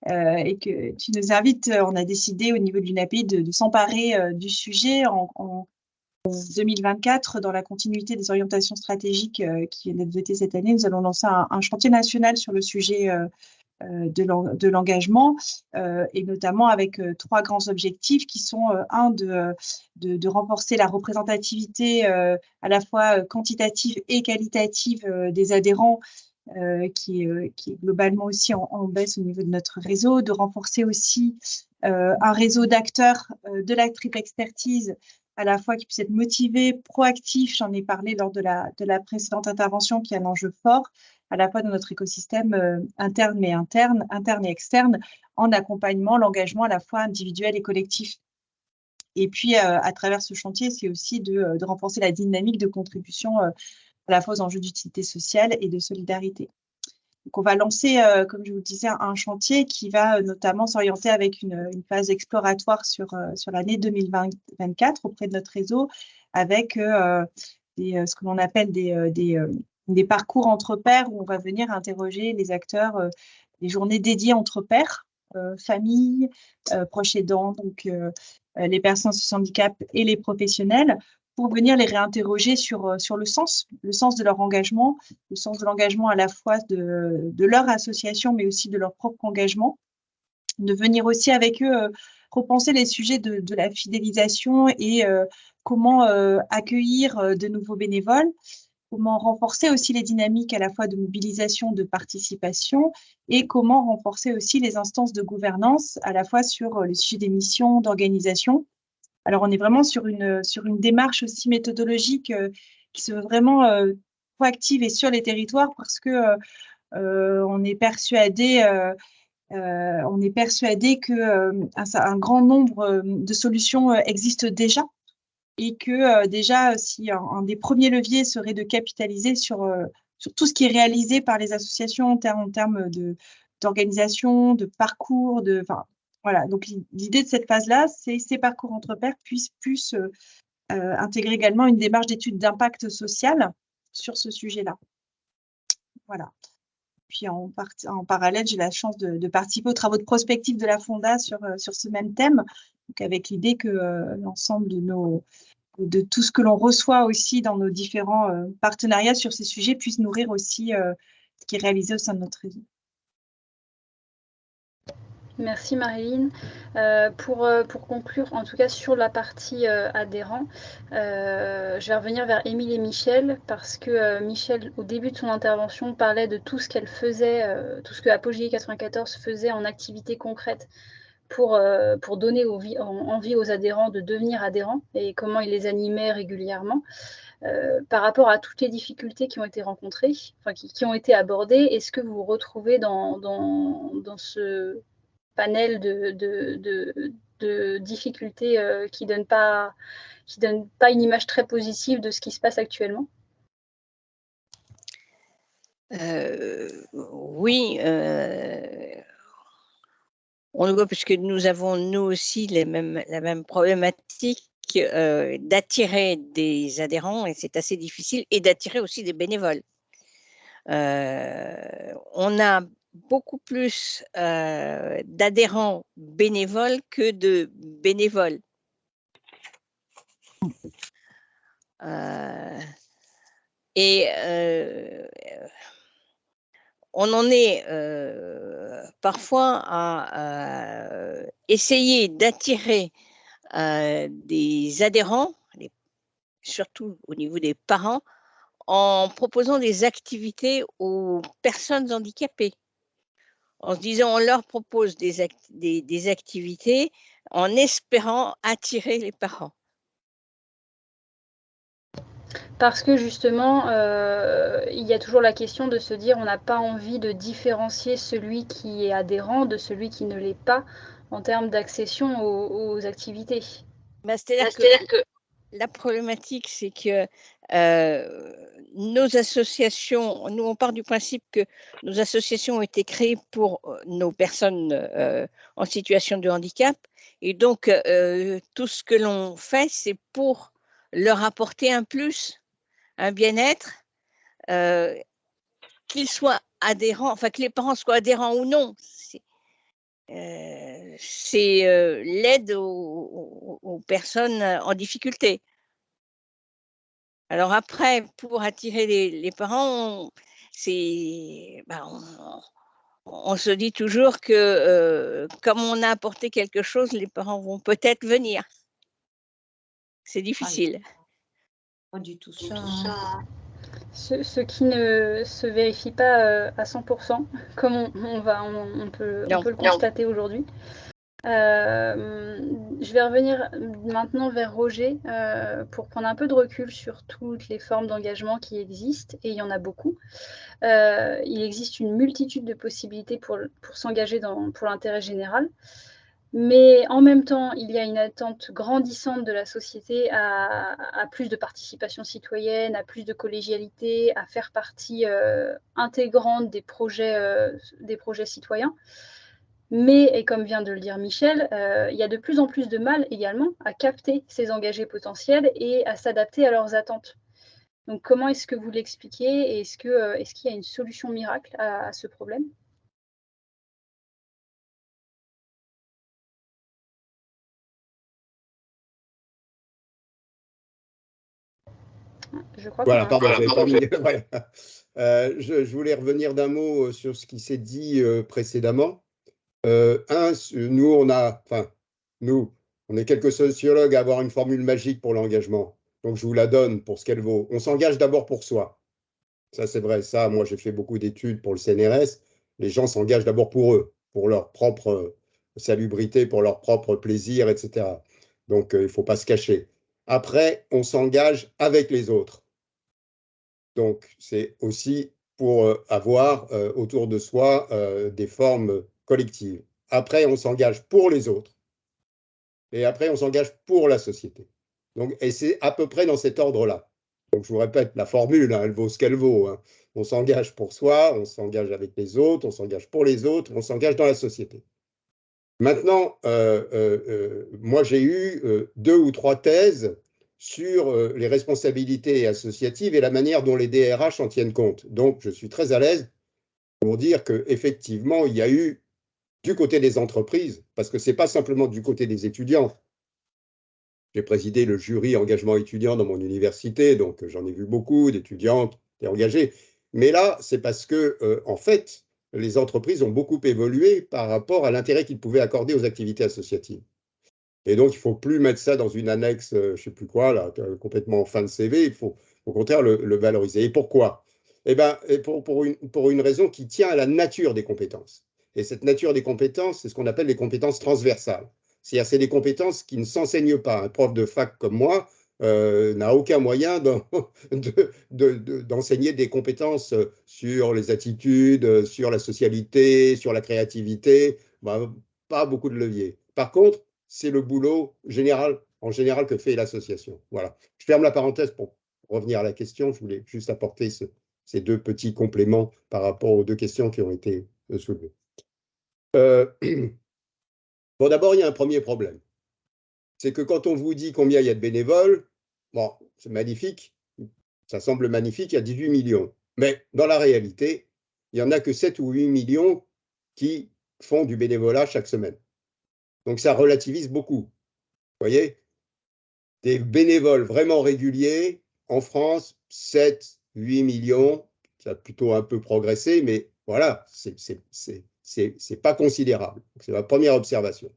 et que tu nous invites, on a décidé au niveau de l'UNAPI de s'emparer du sujet en 2024, dans la continuité des orientations stratégiques qui viennent d'être votées cette année, nous allons lancer un chantier national sur le sujet de l'engagement, et notamment avec 3 grands objectifs qui sont un, de renforcer la représentativité à la fois quantitative et qualitative des adhérents, qui est globalement aussi en baisse au niveau de notre réseau, de renforcer aussi un réseau d'acteurs de la triple expertise, à la fois qui puisse être motivé, proactif, j'en ai parlé lors de la précédente intervention, qui est un enjeu fort, à la fois dans notre écosystème interne et externe, en accompagnement, l'engagement à la fois individuel et collectif. Et puis, à travers ce chantier, c'est aussi de renforcer la dynamique de contribution à la fois aux enjeux d'utilité sociale et de solidarité. Donc, on va lancer, comme je vous le disais, un chantier qui va notamment s'orienter avec une phase exploratoire sur l'année 2024 auprès de notre réseau, avec ce que l'on appelle des parcours entre pairs, où on va venir interroger les acteurs, des journées dédiées entre pairs, familles, proches aidants, donc les personnes sous handicap et les professionnels, pour venir les réinterroger sur le sens de leur engagement, le sens de l'engagement à la fois de leur association, mais aussi de leur propre engagement, de venir aussi avec eux repenser les sujets de la fidélisation et comment accueillir de nouveaux bénévoles, comment renforcer aussi les dynamiques à la fois de mobilisation, de participation, et comment renforcer aussi les instances de gouvernance, à la fois sur le sujet des missions, d'organisation. Alors, on est vraiment sur une démarche aussi méthodologique qui se veut vraiment proactive et sur les territoires, parce que on est persuadé qu'un grand nombre de solutions existent déjà, et que déjà, si un des premiers leviers serait de capitaliser sur tout ce qui est réalisé par les associations en termes d'organisation, de parcours, voilà. Donc, l'idée de cette phase-là, c'est que ces parcours entre pairs puissent intégrer également une démarche d'étude d'impact social sur ce sujet-là. Voilà. Puis, en parallèle, j'ai la chance de participer aux travaux de prospective de la Fonda sur ce même thème, donc avec l'idée que l'ensemble de tout ce que l'on reçoit aussi dans nos différents partenariats sur ces sujets puisse nourrir aussi ce qui est réalisé au sein de notre réseau. Merci Marilyn. Pour conclure, en tout cas sur la partie adhérents, je vais revenir vers Émile et Michel, parce que Michel, au début de son intervention, parlait de tout ce qu'elle faisait, tout ce que Apogée 94 faisait en activité concrète pour donner envie aux adhérents de devenir adhérents, et comment il les animait régulièrement. Par rapport à toutes les difficultés qui ont été rencontrées, enfin, qui ont été abordées, est-ce que vous vous retrouvez dans ce panel de difficultés qui ne donnent pas une image très positive de ce qui se passe actuellement? Oui, on le voit, puisque nous avons, nous aussi, la même problématique d'attirer des adhérents, et c'est assez difficile, et d'attirer aussi des bénévoles. On a beaucoup plus d'adhérents bénévoles que de bénévoles. Et on en est parfois à essayer d'attirer des adhérents, surtout au niveau des parents, en proposant des activités aux personnes handicapées, en se disant on leur propose des activités en espérant attirer les parents. Parce que justement, il y a toujours la question de se dire on n'a pas envie de différencier celui qui est adhérent de celui qui ne l'est pas en termes d'accession aux activités. C'est-à-dire que la problématique, c'est que nos associations, nous on part du principe que nos associations ont été créées pour nos personnes en situation de handicap, et donc tout ce que l'on fait, c'est pour leur apporter un plus, un bien-être, qu'ils soient adhérents, enfin que les parents soient adhérents ou non. C'est l'aide aux personnes en difficulté. Alors après, pour attirer les parents, on se dit toujours que comme on a apporté quelque chose, les parents vont peut-être venir. C'est difficile. Pas du tout ça. Ce qui ne se vérifie pas à 100%, comme on peut le constater aujourd'hui. Je vais revenir maintenant vers Roger pour prendre un peu de recul sur toutes les formes d'engagement qui existent, et il y en a beaucoup. Il existe une multitude de possibilités pour s'engager pour l'intérêt général. Mais en même temps, il y a une attente grandissante de la société à plus de participation citoyenne, à plus de collégialité, à faire partie intégrante des projets citoyens. Mais, et comme vient de le dire Michel, il y a de plus en plus de mal également à capter ces engagés potentiels et à s'adapter à leurs attentes. Donc, comment est-ce que vous l'expliquez et est-ce qu'il y a une solution miracle à ce problème ? Je crois voilà, pardon, j'avais pas mis. Voilà. Je voulais revenir d'un mot sur ce qui s'est dit précédemment. Nous, on est quelques sociologues à avoir une formule magique pour l'engagement. Donc, je vous la donne pour ce qu'elle vaut. On s'engage d'abord pour soi. Ça, c'est vrai. Ça, moi, j'ai fait beaucoup d'études pour le CNRS. Les gens s'engagent d'abord pour eux, pour leur propre salubrité, pour leur propre plaisir, etc. Donc, il ne faut pas se cacher. Après, on s'engage avec les autres. Donc, c'est aussi pour avoir autour de soi des formes collectives. Après, on s'engage pour les autres. Et après, on s'engage pour la société. Donc, et c'est à peu près dans cet ordre-là. Donc, je vous répète, la formule, elle vaut ce qu'elle vaut. On s'engage pour soi, on s'engage avec les autres, on s'engage pour les autres, on s'engage dans la société. Maintenant, moi, j'ai eu 2 ou 3 thèses sur les responsabilités associatives et la manière dont les DRH en tiennent compte. Donc, je suis très à l'aise pour dire qu'effectivement, il y a eu du côté des entreprises, parce que ce n'est pas simplement du côté des étudiants. J'ai présidé le jury engagement étudiant dans mon université, donc j'en ai vu beaucoup d'étudiantes et engagées. Mais là, c'est parce que, en fait, les entreprises ont beaucoup évolué par rapport à l'intérêt qu'ils pouvaient accorder aux activités associatives. Et donc, il ne faut plus mettre ça dans une annexe, je ne sais plus quoi, là, complètement en fin de CV. Il faut au contraire le valoriser. Et pourquoi ? Eh bien, pour une raison qui tient à la nature des compétences. Et cette nature des compétences, c'est ce qu'on appelle les compétences transversales. C'est-à-dire, c'est des compétences qui ne s'enseignent pas. Un prof de fac comme moi n'a aucun moyen d'enseigner des compétences sur les attitudes, sur la socialité, sur la créativité. Ben, pas beaucoup de leviers. Par contre, c'est le boulot en général que fait l'association. Voilà. Je ferme la parenthèse pour revenir à la question. Je voulais juste apporter ces 2 petits compléments par rapport aux 2 questions qui ont été soulevées. Bon, d'abord, il y a un premier problème. C'est que quand on vous dit combien il y a de bénévoles, bon, c'est magnifique, ça semble magnifique, il y a 18 millions. Mais dans la réalité, il n'y en a que 7 ou 8 millions qui font du bénévolat chaque semaine. Donc, ça relativise beaucoup. Vous voyez, des bénévoles vraiment réguliers, en France, 7, 8 millions, ça a plutôt un peu progressé, mais voilà, c'est pas considérable. C'est ma première observation.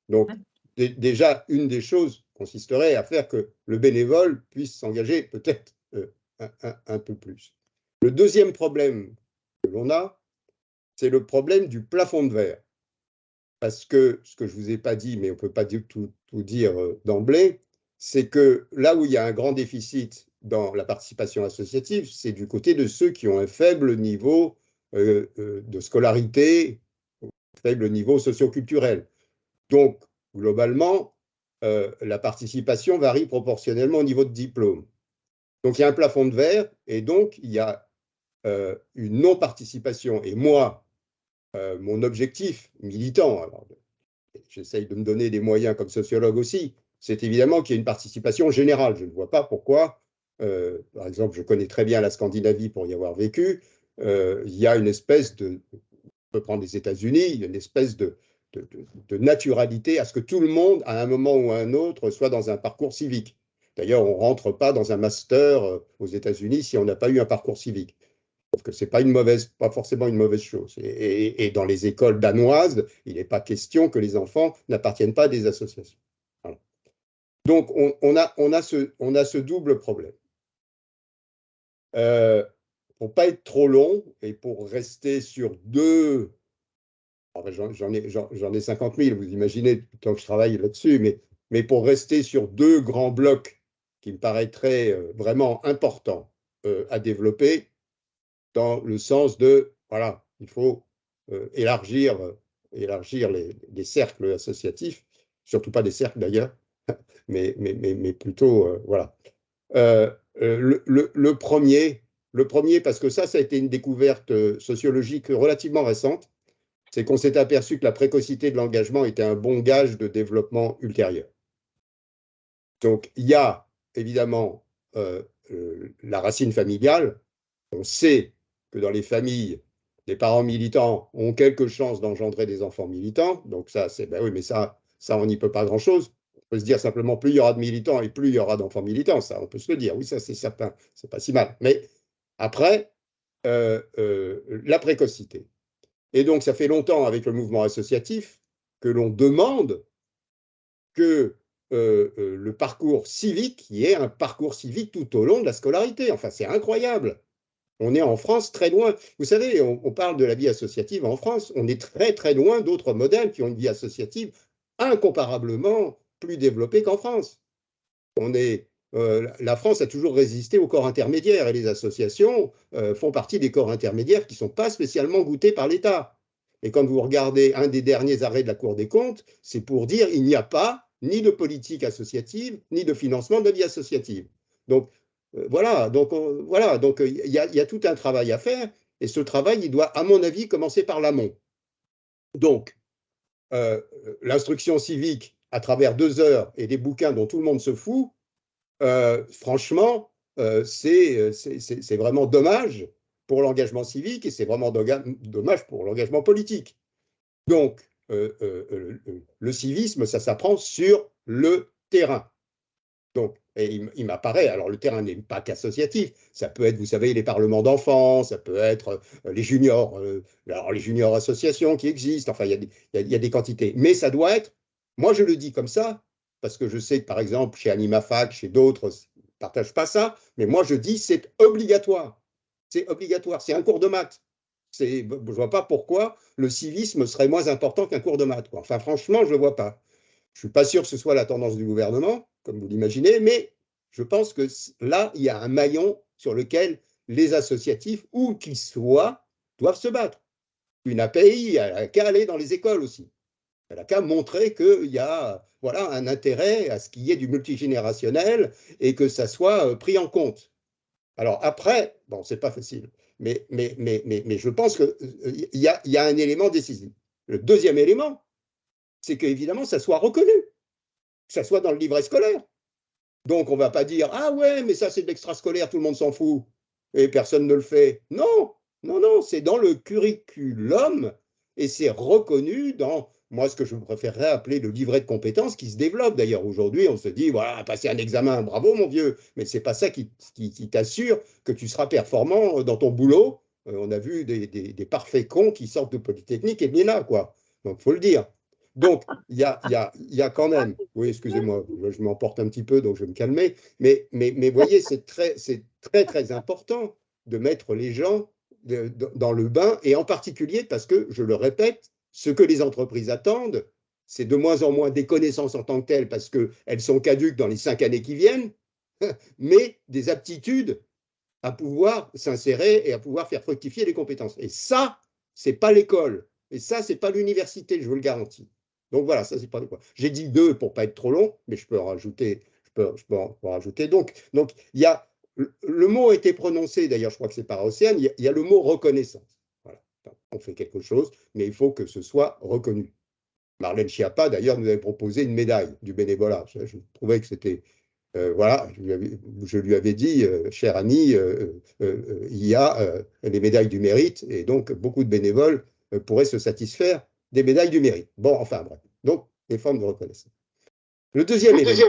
Donc, déjà, une des choses consisterait à faire que le bénévole puisse s'engager peut-être un peu plus. Le deuxième problème que l'on a, c'est le problème du plafond de verre. Parce que ce que je ne vous ai pas dit, mais on ne peut pas tout dire d'emblée, c'est que là où il y a un grand déficit dans la participation associative, c'est du côté de ceux qui ont un faible niveau de scolarité, faible niveau socioculturel. Donc, globalement, la participation varie proportionnellement au niveau de diplôme. Donc, il y a un plafond de verre et donc il y a une non-participation. Et moi, mon objectif militant, alors j'essaye de me donner des moyens comme sociologue aussi, c'est évidemment qu'il y ait une participation générale. Je ne vois pas pourquoi, par exemple, je connais très bien la Scandinavie pour y avoir vécu, il y a une espèce de, on peut prendre les États-Unis, il y a une espèce de naturalité à ce que tout le monde, à un moment ou à un autre, soit dans un parcours civique. D'ailleurs, on ne rentre pas dans un master aux États-Unis si on n'a pas eu un parcours civique. Sauf que ce n'est pas forcément une mauvaise chose. Et dans les écoles danoises, il n'est pas question que les enfants n'appartiennent pas à des associations. Voilà. Donc, on a ce double problème. Pour ne pas être trop long et pour rester sur deux, j'en ai 50 000, vous imaginez, tout le temps que je travaille là-dessus, mais pour rester sur deux grands blocs qui me paraîtraient vraiment importants à développer, dans le sens de, voilà, il faut élargir les cercles associatifs, surtout pas des cercles d'ailleurs, mais plutôt, voilà. Le premier, parce que ça a été une découverte sociologique relativement récente, c'est qu'on s'est aperçu que la précocité de l'engagement était un bon gage de développement ultérieur. Donc, il y a évidemment la racine familiale. On sait que dans les familles, les parents militants ont quelques chances d'engendrer des enfants militants. Donc ça, ben oui, mais ça on n'y peut pas grand-chose. On peut se dire simplement, plus il y aura de militants et plus il y aura d'enfants militants. Ça, on peut se le dire. Oui, ça, c'est certain. C'est pas si mal. Mais après, la précocité. Et donc, ça fait longtemps, avec le mouvement associatif, que l'on demande que le parcours civique, il y ait un parcours civique tout au long de la scolarité. Enfin, c'est incroyable. On est en France très loin. Vous savez, on parle de la vie associative en France. On est très, très loin d'autres modèles qui ont une vie associative incomparablement plus développée qu'en France. La France a toujours résisté aux corps intermédiaires et les associations font partie des corps intermédiaires qui ne sont pas spécialement goûtés par l'État. Et quand vous regardez un des derniers arrêts de la Cour des comptes, c'est pour dire qu'il n'y a pas ni de politique associative, ni de financement de la vie associative. Donc, voilà, donc il y a tout un travail à faire, et ce travail, il doit, à mon avis, commencer par l'amont. Donc, l'instruction civique, à travers 2 heures et des bouquins dont tout le monde se fout, franchement, c'est vraiment dommage pour l'engagement civique et c'est vraiment dommage pour l'engagement politique. Donc, le civisme, ça s'apprend sur le terrain. Donc, et il m'apparaît, alors le terrain n'est pas qu'associatif, ça peut être, vous savez, les parlements d'enfants, ça peut être les juniors, alors les juniors associations qui existent, enfin, il y a des quantités. Mais ça doit être, moi je le dis comme ça, parce que je sais que par exemple, chez AnimaFac, chez d'autres, ils ne partagent pas ça, mais moi je dis c'est obligatoire. C'est obligatoire, c'est un cours de maths. Je ne vois pas pourquoi le civisme serait moins important qu'un cours de maths, quoi. Enfin, franchement, je ne le vois pas. Je ne suis pas sûr que ce soit la tendance du gouvernement, comme vous l'imaginez, mais je pense que là, il y a un maillon sur lequel les associatifs, où qu'ils soient, doivent se battre. Une API, elle n'a qu'à aller dans les écoles aussi. Elle n'a qu'à montrer qu'il y a un intérêt à ce qu'il y ait du multigénérationnel et que ça soit pris en compte. Alors après, bon, c'est pas facile, mais je pense qu'il y a un élément décisif. Le deuxième élément, c'est qu'évidemment, ça soit reconnu, que ça soit dans le livret scolaire. Donc, on ne va pas dire « Ah ouais, mais ça, c'est de l'extrascolaire, tout le monde s'en fout, et personne ne le fait. » Non, c'est dans le curriculum, et c'est reconnu dans, moi, ce que je préférerais appeler le livret de compétences qui se développe. D'ailleurs, aujourd'hui, on se dit « Voilà, passer un examen, bravo, mon vieux », mais ce n'est pas ça qui t'assure que tu seras performant dans ton boulot. On a vu des parfaits cons qui sortent de Polytechnique et de l'ENA, quoi. Donc, il faut le dire. Donc, il y a quand même, oui, excusez-moi, je m'emporte un petit peu, donc je vais me calmer, mais vous voyez, c'est très, très important de mettre les gens dans le bain, et en particulier parce que, je le répète, ce que les entreprises attendent, c'est de moins en moins des connaissances en tant que telles, parce qu'elles sont caduques dans les 5 années qui viennent, mais des aptitudes à pouvoir s'insérer et à pouvoir faire fructifier les compétences. Et ça, c'est pas l'école, et ça, c'est pas l'université, je vous le garantis. Donc voilà, ça c'est pas de quoi. J'ai dit 2 pour pas être trop long, mais je peux en rajouter. Je peux en rajouter. Donc il y a le mot a été prononcé. D'ailleurs, je crois que c'est par Océane. Il y a le mot reconnaissance. Voilà, on fait quelque chose, mais il faut que ce soit reconnu. Marlène Schiappa, d'ailleurs, nous avait proposé une médaille du bénévolat. Je trouvais que c'était voilà, je lui avais dit, cher ami, il y a les médailles du mérite, et donc beaucoup de bénévoles pourraient se satisfaire des médailles du mérite. Bon, enfin bref, donc les formes de reconnaissance. Le deuxième élément,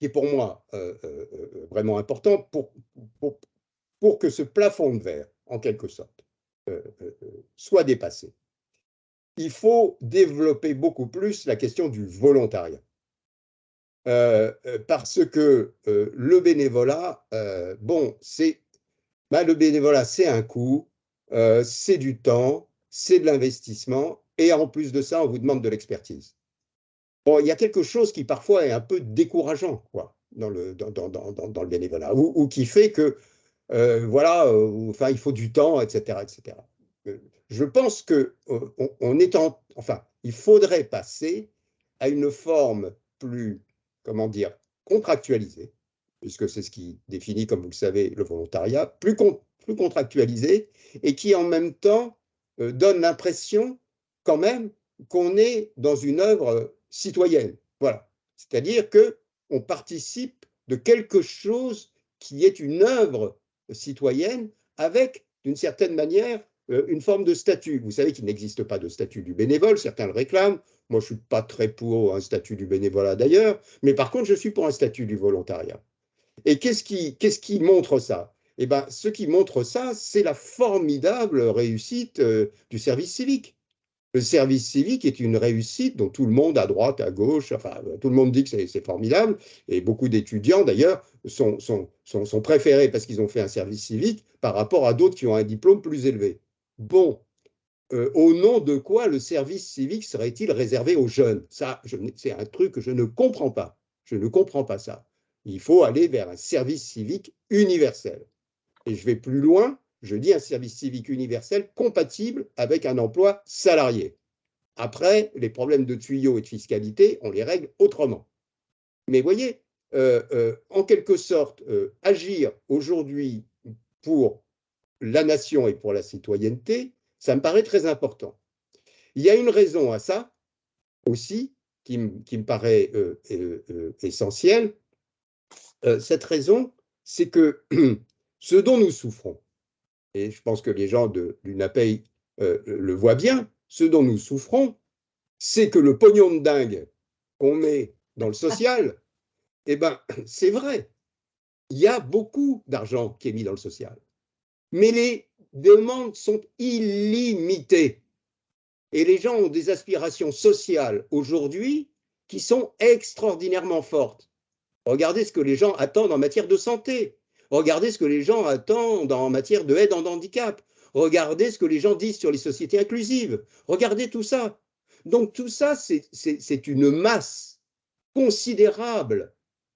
qui est pour moi vraiment important pour que ce plafond de verre, en quelque sorte, soit dépassé. Il faut développer beaucoup plus la question du volontariat. Parce que le bénévolat, le bénévolat, c'est un coût, c'est du temps, c'est de l'investissement, et en plus de ça, on vous demande de l'expertise. Bon, il y a quelque chose qui parfois est un peu décourageant, quoi, dans le bénévolat, ou qui fait que, il faut du temps, etc., etc. Je pense que il faudrait passer à une forme plus, contractualisée, puisque c'est ce qui définit, comme vous le savez, le volontariat, plus contractualisé, et qui en même temps donne l'impression quand même qu'on est dans une œuvre citoyenne. Voilà. C'est-à-dire qu'on participe de quelque chose qui est une œuvre citoyenne avec, d'une certaine manière, une forme de statut. Vous savez qu'il n'existe pas de statut du bénévole, certains le réclament. Moi, je ne suis pas très pour un statut du bénévolat d'ailleurs, mais par contre, je suis pour un statut du volontariat. Et qu'est-ce qui montre ça? Eh bien, ce qui montre ça, c'est la formidable réussite du service civique. Le service civique est une réussite dont tout le monde, à droite, à gauche, tout le monde dit que c'est formidable, et beaucoup d'étudiants, d'ailleurs, sont préférés parce qu'ils ont fait un service civique par rapport à d'autres qui ont un diplôme plus élevé. Bon, au nom de quoi le service civique serait-il réservé aux jeunes? Ça, c'est un truc que je ne comprends pas. Je ne comprends pas ça. Il faut aller vers un service civique universel. Et je vais plus loin, je dis un service civique universel compatible avec un emploi salarié. Après, les problèmes de tuyaux et de fiscalité, on les règle autrement. Mais voyez, en quelque sorte, agir aujourd'hui pour la nation et pour la citoyenneté, ça me paraît très important. Il y a une raison à ça aussi qui me paraît essentielle. Cette raison, c'est que ce dont nous souffrons, et je pense que les gens de l'UNAPEI le voient bien, ce dont nous souffrons, c'est que le pognon de dingue qu'on met dans le social, eh ben, c'est vrai, il y a beaucoup d'argent qui est mis dans le social, mais les demandes sont illimitées. Et les gens ont des aspirations sociales aujourd'hui qui sont extraordinairement fortes. Regardez ce que les gens attendent en matière de santé. Regardez ce que les gens attendent en matière de aide en handicap. Regardez ce que les gens disent sur les sociétés inclusives. Regardez tout ça. Donc tout ça, c'est une masse considérable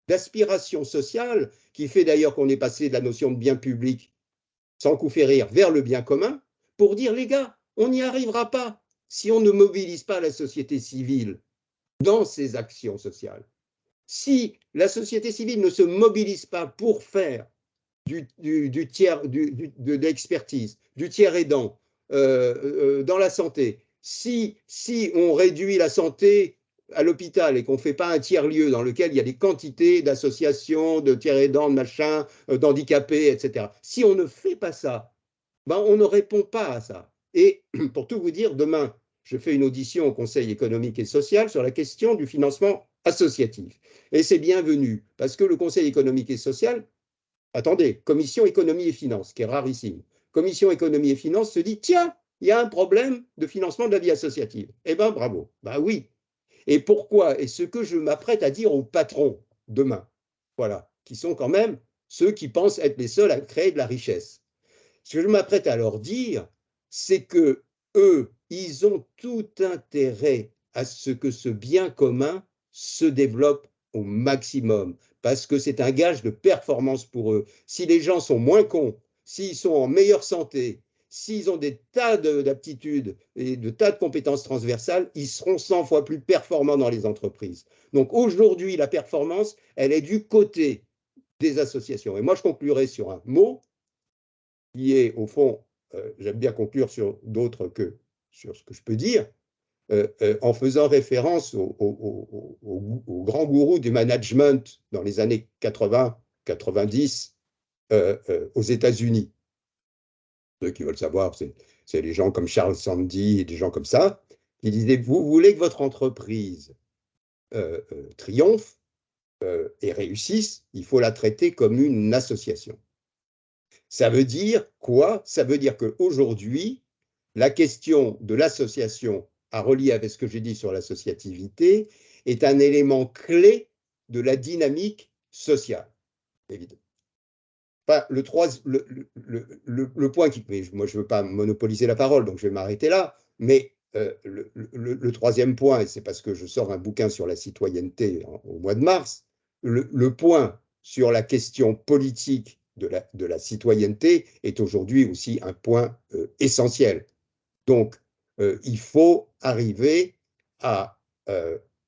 d'aspirations sociales qui fait d'ailleurs qu'on est passé de la notion de bien public, sans coup faire rire, vers le bien commun, pour dire les gars, on n'y arrivera pas si on ne mobilise pas la société civile dans ses actions sociales. Si la société civile ne se mobilise pas pour faire de l'expertise, du tiers aidant dans la santé, si on réduit la santé à l'hôpital et qu'on ne fait pas un tiers-lieu dans lequel il y a des quantités d'associations, de tiers aidants, de machins, d'handicapés, etc. Si on ne fait pas ça, ben on ne répond pas à ça. Et pour tout vous dire, demain, je fais une audition au Conseil économique et social sur la question du financement associatif. Et c'est bienvenu, parce que le Conseil économique et social, attendez, Commission économie et finances, qui est rarissime, Commission économie et finances se dit, tiens, il y a un problème de financement de la vie associative. Eh bien, bravo, ben oui. Et pourquoi? Et ce que je m'apprête à dire aux patrons demain, voilà, qui sont quand même ceux qui pensent être les seuls à créer de la richesse. Ce que je m'apprête à leur dire, c'est que eux, ils ont tout intérêt à ce que ce bien commun se développe au maximum, parce que c'est un gage de performance pour eux. Si les gens sont moins cons, s'ils sont en meilleure santé, s'ils ont des tas d'aptitudes et de tas de compétences transversales, ils seront 100 fois plus performants dans les entreprises. Donc aujourd'hui, la performance, elle est du côté des associations. Et moi, je conclurai sur un mot qui est, au fond, j'aime bien conclure sur d'autres que sur ce que je peux dire, en faisant référence au grand gourou du management dans les années 80-90 aux États-Unis. Ceux qui veulent savoir, c'est les gens comme Charles Sandy et des gens comme ça, qui disaient, vous voulez que votre entreprise triomphe, et réussisse, il faut la traiter comme une association. Ça veut dire quoi? Ça veut dire qu'aujourd'hui, la question de l'association, à relier avec ce que j'ai dit sur l'associativité, est un élément clé de la dynamique sociale, évidemment. Enfin, le point qui... Moi, je ne veux pas monopoliser la parole, donc je vais m'arrêter là, mais le troisième point, et c'est parce que je sors un bouquin sur la citoyenneté au mois de mars, le point sur la question politique de la citoyenneté est aujourd'hui aussi un point essentiel. Donc, il faut arriver à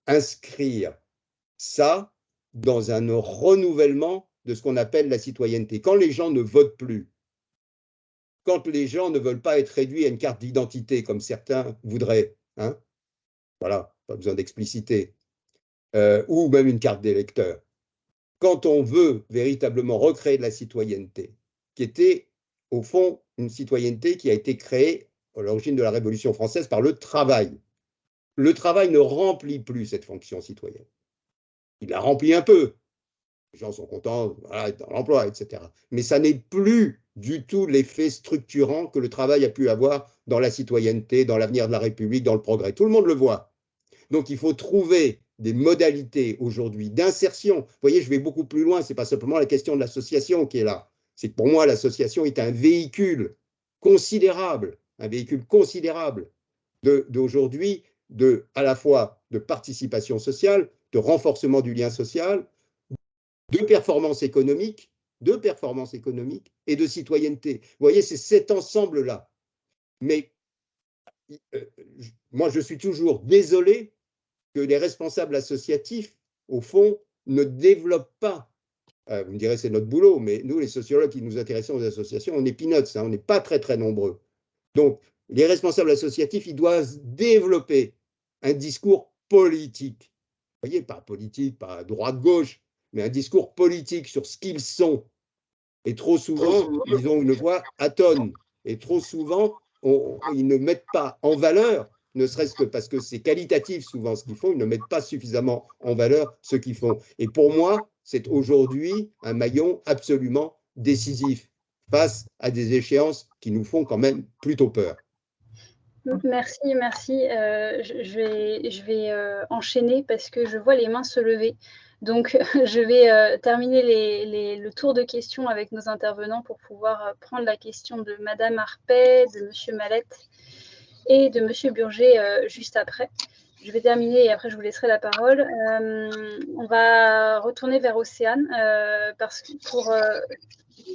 inscrire ça dans un renouvellement de ce qu'on appelle la citoyenneté. Quand les gens ne votent plus, quand les gens ne veulent pas être réduits à une carte d'identité comme certains voudraient, hein, voilà, pas besoin d'expliciter, ou même une carte d'électeur, quand on veut véritablement recréer de la citoyenneté, qui était au fond une citoyenneté qui a été créée à l'origine de la Révolution française par le travail. Le travail ne remplit plus cette fonction citoyenne. Il la remplit un peu. Les gens sont contents, voilà, dans l'emploi, etc. Mais ça n'est plus du tout l'effet structurant que le travail a pu avoir dans la citoyenneté, dans l'avenir de la République, dans le progrès. Tout le monde le voit. Donc il faut trouver des modalités aujourd'hui d'insertion. Vous voyez, je vais beaucoup plus loin, ce n'est pas simplement la question de l'association qui est là. C'est que pour moi, l'association est un véhicule considérable d'aujourd'hui, à la fois de participation sociale, de renforcement du lien social, de performance économique et de citoyenneté. Vous voyez, c'est cet ensemble-là. Mais moi, je suis toujours désolé que les responsables associatifs, au fond, ne développent pas. Vous me direz, c'est notre boulot, mais nous, les sociologues qui nous intéressons aux associations, on est peanuts, hein, on n'est pas très, très nombreux. Donc, les responsables associatifs, ils doivent développer un discours politique. Vous voyez, pas politique, pas droite-gauche, mais un discours politique sur ce qu'ils sont. Et trop souvent, ils ont une voix atone. Et trop souvent, ils ne mettent pas en valeur, ne serait-ce que parce que c'est qualitatif souvent ce qu'ils font, ils ne mettent pas suffisamment en valeur ce qu'ils font. Et pour moi, c'est aujourd'hui un maillon absolument décisif face à des échéances qui nous font quand même plutôt peur. Merci. Je vais enchaîner parce que je vois les mains se lever. Donc, je vais terminer le tour de questions avec nos intervenants pour pouvoir prendre la question de Madame Arpet, de Monsieur Mallette et de Monsieur Burger juste après. Je vais terminer et après, je vous laisserai la parole. On va retourner vers Océane parce que pour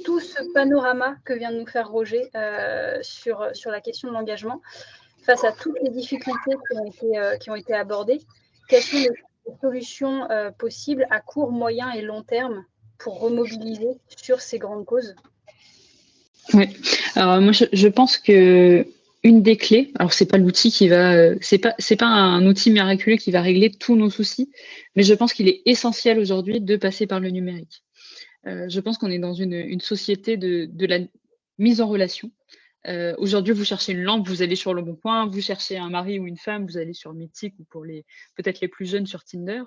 tout ce panorama que vient de nous faire Roger sur la question de l'engagement, face à toutes les difficultés qui ont été abordées, quelles sont les solutions possibles à court, moyen et long terme pour remobiliser sur ces grandes causes? Oui, alors moi je pense que une des clés, alors c'est pas l'outil qui va, c'est pas un outil miraculeux qui va régler tous nos soucis, mais je pense qu'il est essentiel aujourd'hui de passer par le numérique. Je pense qu'on est dans une société de la mise en relation. Aujourd'hui, vous cherchez une lampe, vous allez sur Le Bon Coin, vous cherchez un mari ou une femme, vous allez sur Mythique ou pour peut-être les plus jeunes sur Tinder.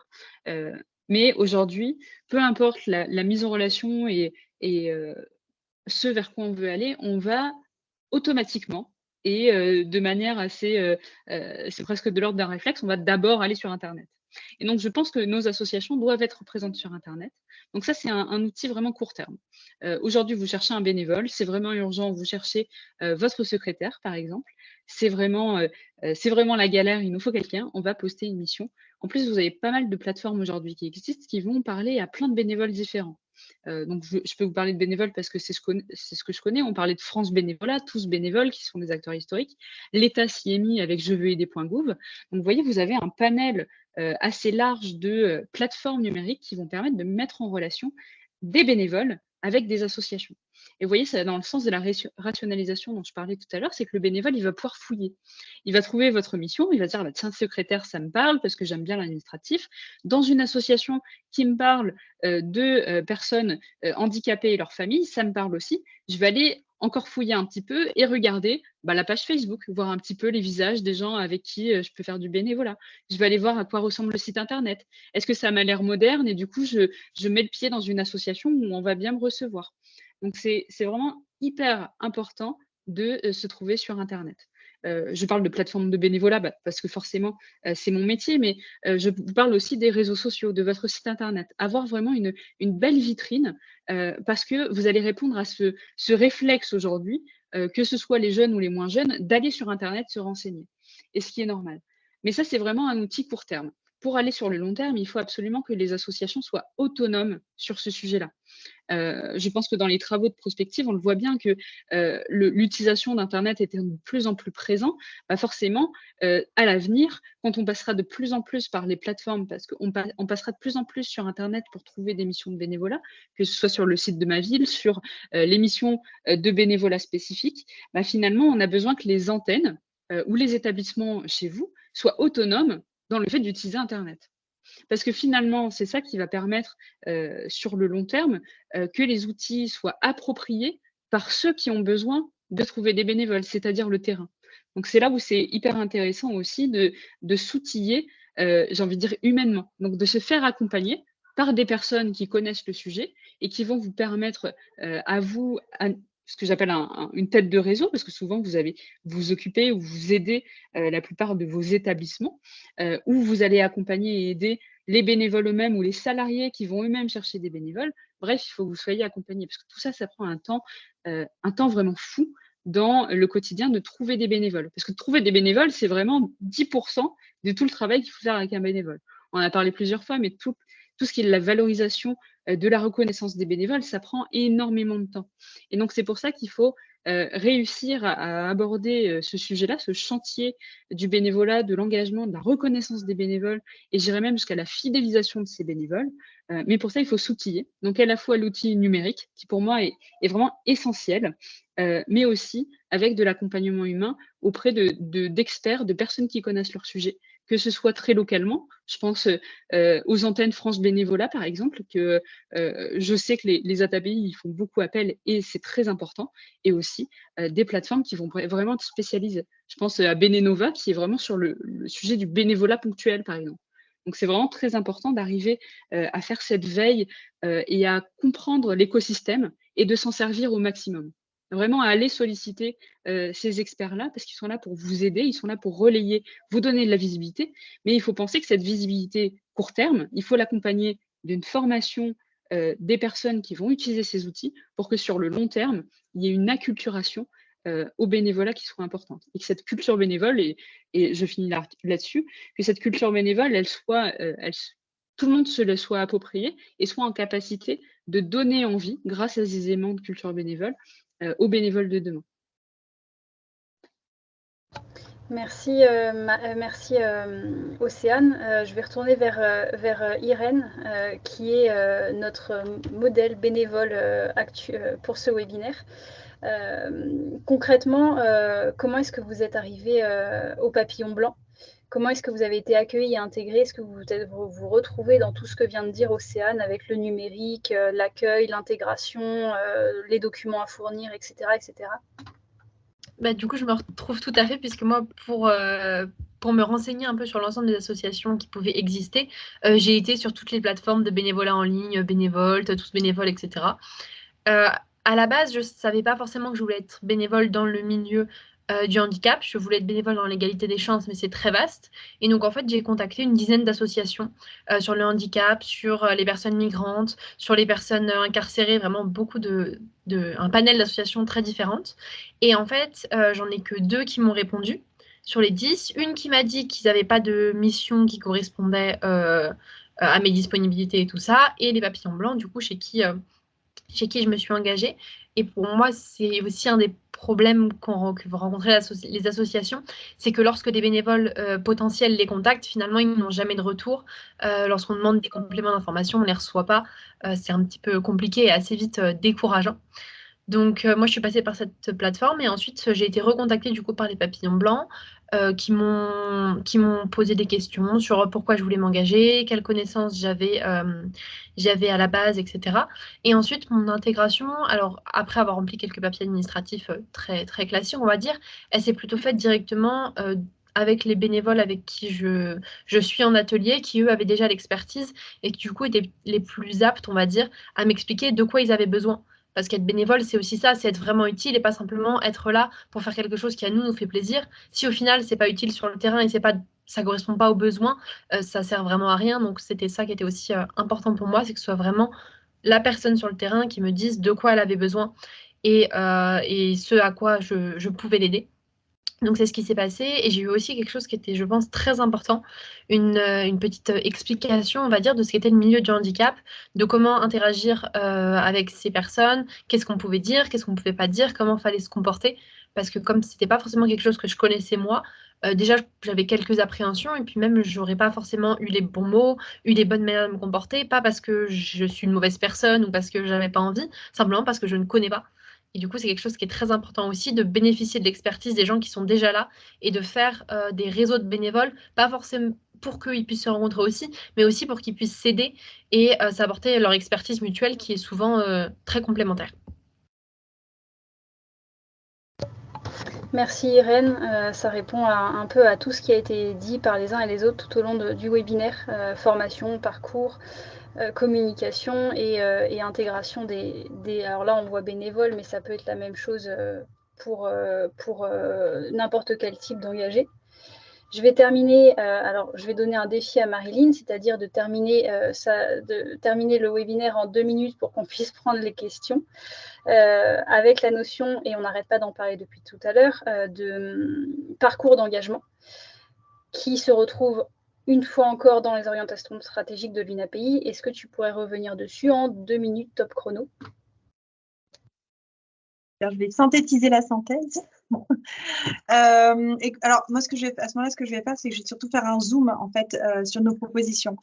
Mais aujourd'hui, peu importe la mise en relation et ce vers quoi on veut aller, on va automatiquement et de manière assez, c'est presque de l'ordre d'un réflexe, on va d'abord aller sur Internet. Et donc, je pense que nos associations doivent être présentes sur Internet. Donc ça, c'est un outil vraiment court terme. Aujourd'hui, vous cherchez un bénévole, c'est vraiment urgent, vous cherchez votre secrétaire, par exemple. C'est vraiment la galère, il nous faut quelqu'un, on va poster une mission. En plus, vous avez pas mal de plateformes aujourd'hui qui existent, qui vont parler à plein de bénévoles différents. Donc, je peux vous parler de bénévoles parce que c'est ce que je connais. On parlait de France Bénévolat, tous bénévoles qui sont des acteurs historiques. L'État s'y est mis avec jeveuxaider.gouv. Donc, vous voyez, vous avez un panel assez large de plateformes numériques qui vont permettre de mettre en relation des bénévoles avec des associations. Et vous voyez, ça va dans le sens de la rationalisation dont je parlais tout à l'heure, c'est que le bénévole, il va pouvoir fouiller. Il va trouver votre mission, il va dire, tiens, secrétaire, ça me parle parce que j'aime bien l'administratif. Dans une association qui me parle de personnes handicapées et leurs familles, ça me parle aussi. Je vais aller encore fouiller un petit peu et regarder la page Facebook, voir un petit peu les visages des gens avec qui je peux faire du bénévolat. Je vais aller voir à quoi ressemble le site internet. Est-ce que ça m'a l'air moderne? Et du coup, je mets le pied dans une association où on va bien me recevoir. Donc, c'est vraiment hyper important de se trouver sur Internet. Je parle de plateforme de bénévolat parce que forcément, c'est mon métier, mais je vous parle aussi des réseaux sociaux, de votre site Internet. Avoir vraiment une belle vitrine parce que vous allez répondre à ce réflexe aujourd'hui, que ce soit les jeunes ou les moins jeunes, d'aller sur Internet se renseigner. Et ce qui est normal. Mais ça, c'est vraiment un outil court terme. Pour aller sur le long terme, il faut absolument que les associations soient autonomes sur ce sujet-là. Je pense que dans les travaux de prospective, on le voit bien que l'utilisation d'Internet était de plus en plus présent. Forcément, à l'avenir, quand on passera de plus en plus par les plateformes, parce qu'on passera de plus en plus sur Internet pour trouver des missions de bénévolat, que ce soit sur le site de ma ville, sur les missions de bénévolat spécifiques, finalement, on a besoin que les antennes ou les établissements chez vous soient autonomes dans le fait d'utiliser Internet. Parce que finalement, c'est ça qui va permettre sur le long terme que les outils soient appropriés par ceux qui ont besoin de trouver des bénévoles, c'est-à-dire le terrain. Donc, c'est là où c'est hyper intéressant aussi de s'outiller, j'ai envie de dire humainement. Donc, de se faire accompagner par des personnes qui connaissent le sujet et qui vont vous permettre à vous, ce que j'appelle une tête de réseau, parce que souvent, vous occupez ou vous aidez la plupart de vos établissements, où vous allez accompagner et aider les bénévoles eux-mêmes ou les salariés qui vont eux-mêmes chercher des bénévoles. Bref, il faut que vous soyez accompagnés, parce que tout ça, ça prend un temps vraiment fou dans le quotidien de trouver des bénévoles. Parce que trouver des bénévoles, c'est vraiment 10% de tout le travail qu'il faut faire avec un bénévole. On en a parlé plusieurs fois, mais tout ce qui est la valorisation de la reconnaissance des bénévoles, ça prend énormément de temps. Et donc, c'est pour ça qu'il faut réussir à aborder ce sujet-là, ce chantier du bénévolat, de l'engagement, de la reconnaissance des bénévoles, et j'irais même jusqu'à la fidélisation de ces bénévoles. Mais pour ça, il faut s'outiller. Donc, à la fois l'outil numérique, qui pour moi est vraiment essentiel, mais aussi avec de l'accompagnement humain auprès d'experts, de personnes qui connaissent leur sujet, que ce soit très localement. Je pense aux antennes France Bénévolat, par exemple, que je sais que les ATAPI ils font beaucoup appel et c'est très important, et aussi des plateformes qui vont vraiment être spécialisées. Je pense à Bénénova, qui est vraiment sur le sujet du bénévolat ponctuel, par exemple. Donc, c'est vraiment très important d'arriver à faire cette veille et à comprendre l'écosystème et de s'en servir au maximum. Vraiment à aller solliciter ces experts-là, parce qu'ils sont là pour vous aider, ils sont là pour relayer, vous donner de la visibilité, mais il faut penser que cette visibilité court terme, il faut l'accompagner d'une formation des personnes qui vont utiliser ces outils pour que sur le long terme, il y ait une acculturation au bénévolat qui soit importante. Et que cette culture bénévole, et je finis là-dessus, que cette culture bénévole, tout le monde se le soit approprié et soit en capacité de donner envie, grâce à ces éléments de culture bénévole, aux bénévoles de demain. Merci, merci Océane. Je vais retourner vers Irène, qui est notre modèle bénévole pour ce webinaire. Concrètement, comment est-ce que vous êtes arrivé au Papillon Blanc? Comment est-ce que vous avez été accueilli et intégré? Est-ce que vous vous retrouvez dans tout ce que vient de dire Océane avec le numérique, l'accueil, l'intégration, les documents à fournir, etc. etc. Du coup, je me retrouve tout à fait, puisque moi, pour me renseigner un peu sur l'ensemble des associations qui pouvaient exister, j'ai été sur toutes les plateformes de bénévolat en ligne, Bénévolte, Tous Bénévoles, etc. À la base, je ne savais pas forcément que je voulais être bénévole dans le milieu du handicap. Je voulais être bénévole dans l'égalité des chances, mais c'est très vaste. Et donc, en fait, j'ai contacté une dizaine d'associations sur le handicap, sur les personnes migrantes, sur les personnes incarcérées, vraiment un panel d'associations très différentes. Et en fait, j'en ai que 2 qui m'ont répondu sur les 10. Une qui m'a dit qu'ils n'avaient pas de mission qui correspondait à mes disponibilités et tout ça. Et les Papillons Blancs, du coup, chez qui je me suis engagée. Et pour moi, c'est aussi un des problèmes que vont rencontrer les associations, c'est que lorsque des bénévoles potentiels les contactent, finalement, ils n'ont jamais de retour. Lorsqu'on demande des compléments d'information, on ne les reçoit pas. C'est un petit peu compliqué et assez vite décourageant. Donc, moi, je suis passée par cette plateforme et ensuite, j'ai été recontactée du coup par les Papillons Blancs qui m'ont posé des questions sur pourquoi je voulais m'engager, quelles connaissances j'avais à la base, etc. Et ensuite, mon intégration, alors après avoir rempli quelques papiers administratifs très, très classiques, on va dire, elle s'est plutôt faite directement avec les bénévoles avec qui je suis en atelier, qui eux avaient déjà l'expertise et qui du coup étaient les plus aptes, on va dire, à m'expliquer de quoi ils avaient besoin. Parce qu'être bénévole, c'est aussi ça, c'est être vraiment utile et pas simplement être là pour faire quelque chose qui à nous fait plaisir. Si au final, c'est pas utile sur le terrain et ça correspond pas aux besoins, ça sert vraiment à rien. Donc c'était ça qui était aussi important pour moi, c'est que ce soit vraiment la personne sur le terrain qui me dise de quoi elle avait besoin et ce à quoi je pouvais l'aider. Donc c'est ce qui s'est passé et j'ai eu aussi quelque chose qui était, je pense, très important, une petite explication, on va dire, de ce qu'était le milieu du handicap, de comment interagir avec ces personnes, qu'est-ce qu'on pouvait dire, qu'est-ce qu'on ne pouvait pas dire, comment fallait se comporter, parce que comme c'était pas forcément quelque chose que je connaissais moi, déjà j'avais quelques appréhensions et puis même j'aurais pas forcément eu les bons mots, eu les bonnes manières de me comporter, pas parce que je suis une mauvaise personne ou parce que j'avais pas envie, simplement parce que je ne connais pas. Et du coup, c'est quelque chose qui est très important aussi, de bénéficier de l'expertise des gens qui sont déjà là et de faire des réseaux de bénévoles, pas forcément pour qu'ils puissent se rencontrer aussi, mais aussi pour qu'ils puissent s'aider et s'apporter leur expertise mutuelle qui est souvent très complémentaire. Merci Irène, ça répond un peu à tout ce qui a été dit par les uns et les autres tout au long du webinaire, formation, parcours, communication et intégration alors là on voit bénévoles, mais ça peut être la même chose pour n'importe quel type d'engagé. Je vais terminer, alors je vais donner un défi à Marilyn, c'est-à-dire de terminer le webinaire en 2 minutes pour qu'on puisse prendre les questions, avec la notion, et on n'arrête pas d'en parler depuis tout à l'heure, de parcours d'engagement qui se retrouve une fois encore dans les orientations stratégiques de l'UNAPI. Est-ce que tu pourrais revenir dessus en 2 minutes top chrono? Alors, je vais synthétiser la synthèse. Alors, moi, à ce moment-là, ce que je vais faire, c'est que je vais surtout faire un zoom en fait sur nos propositions.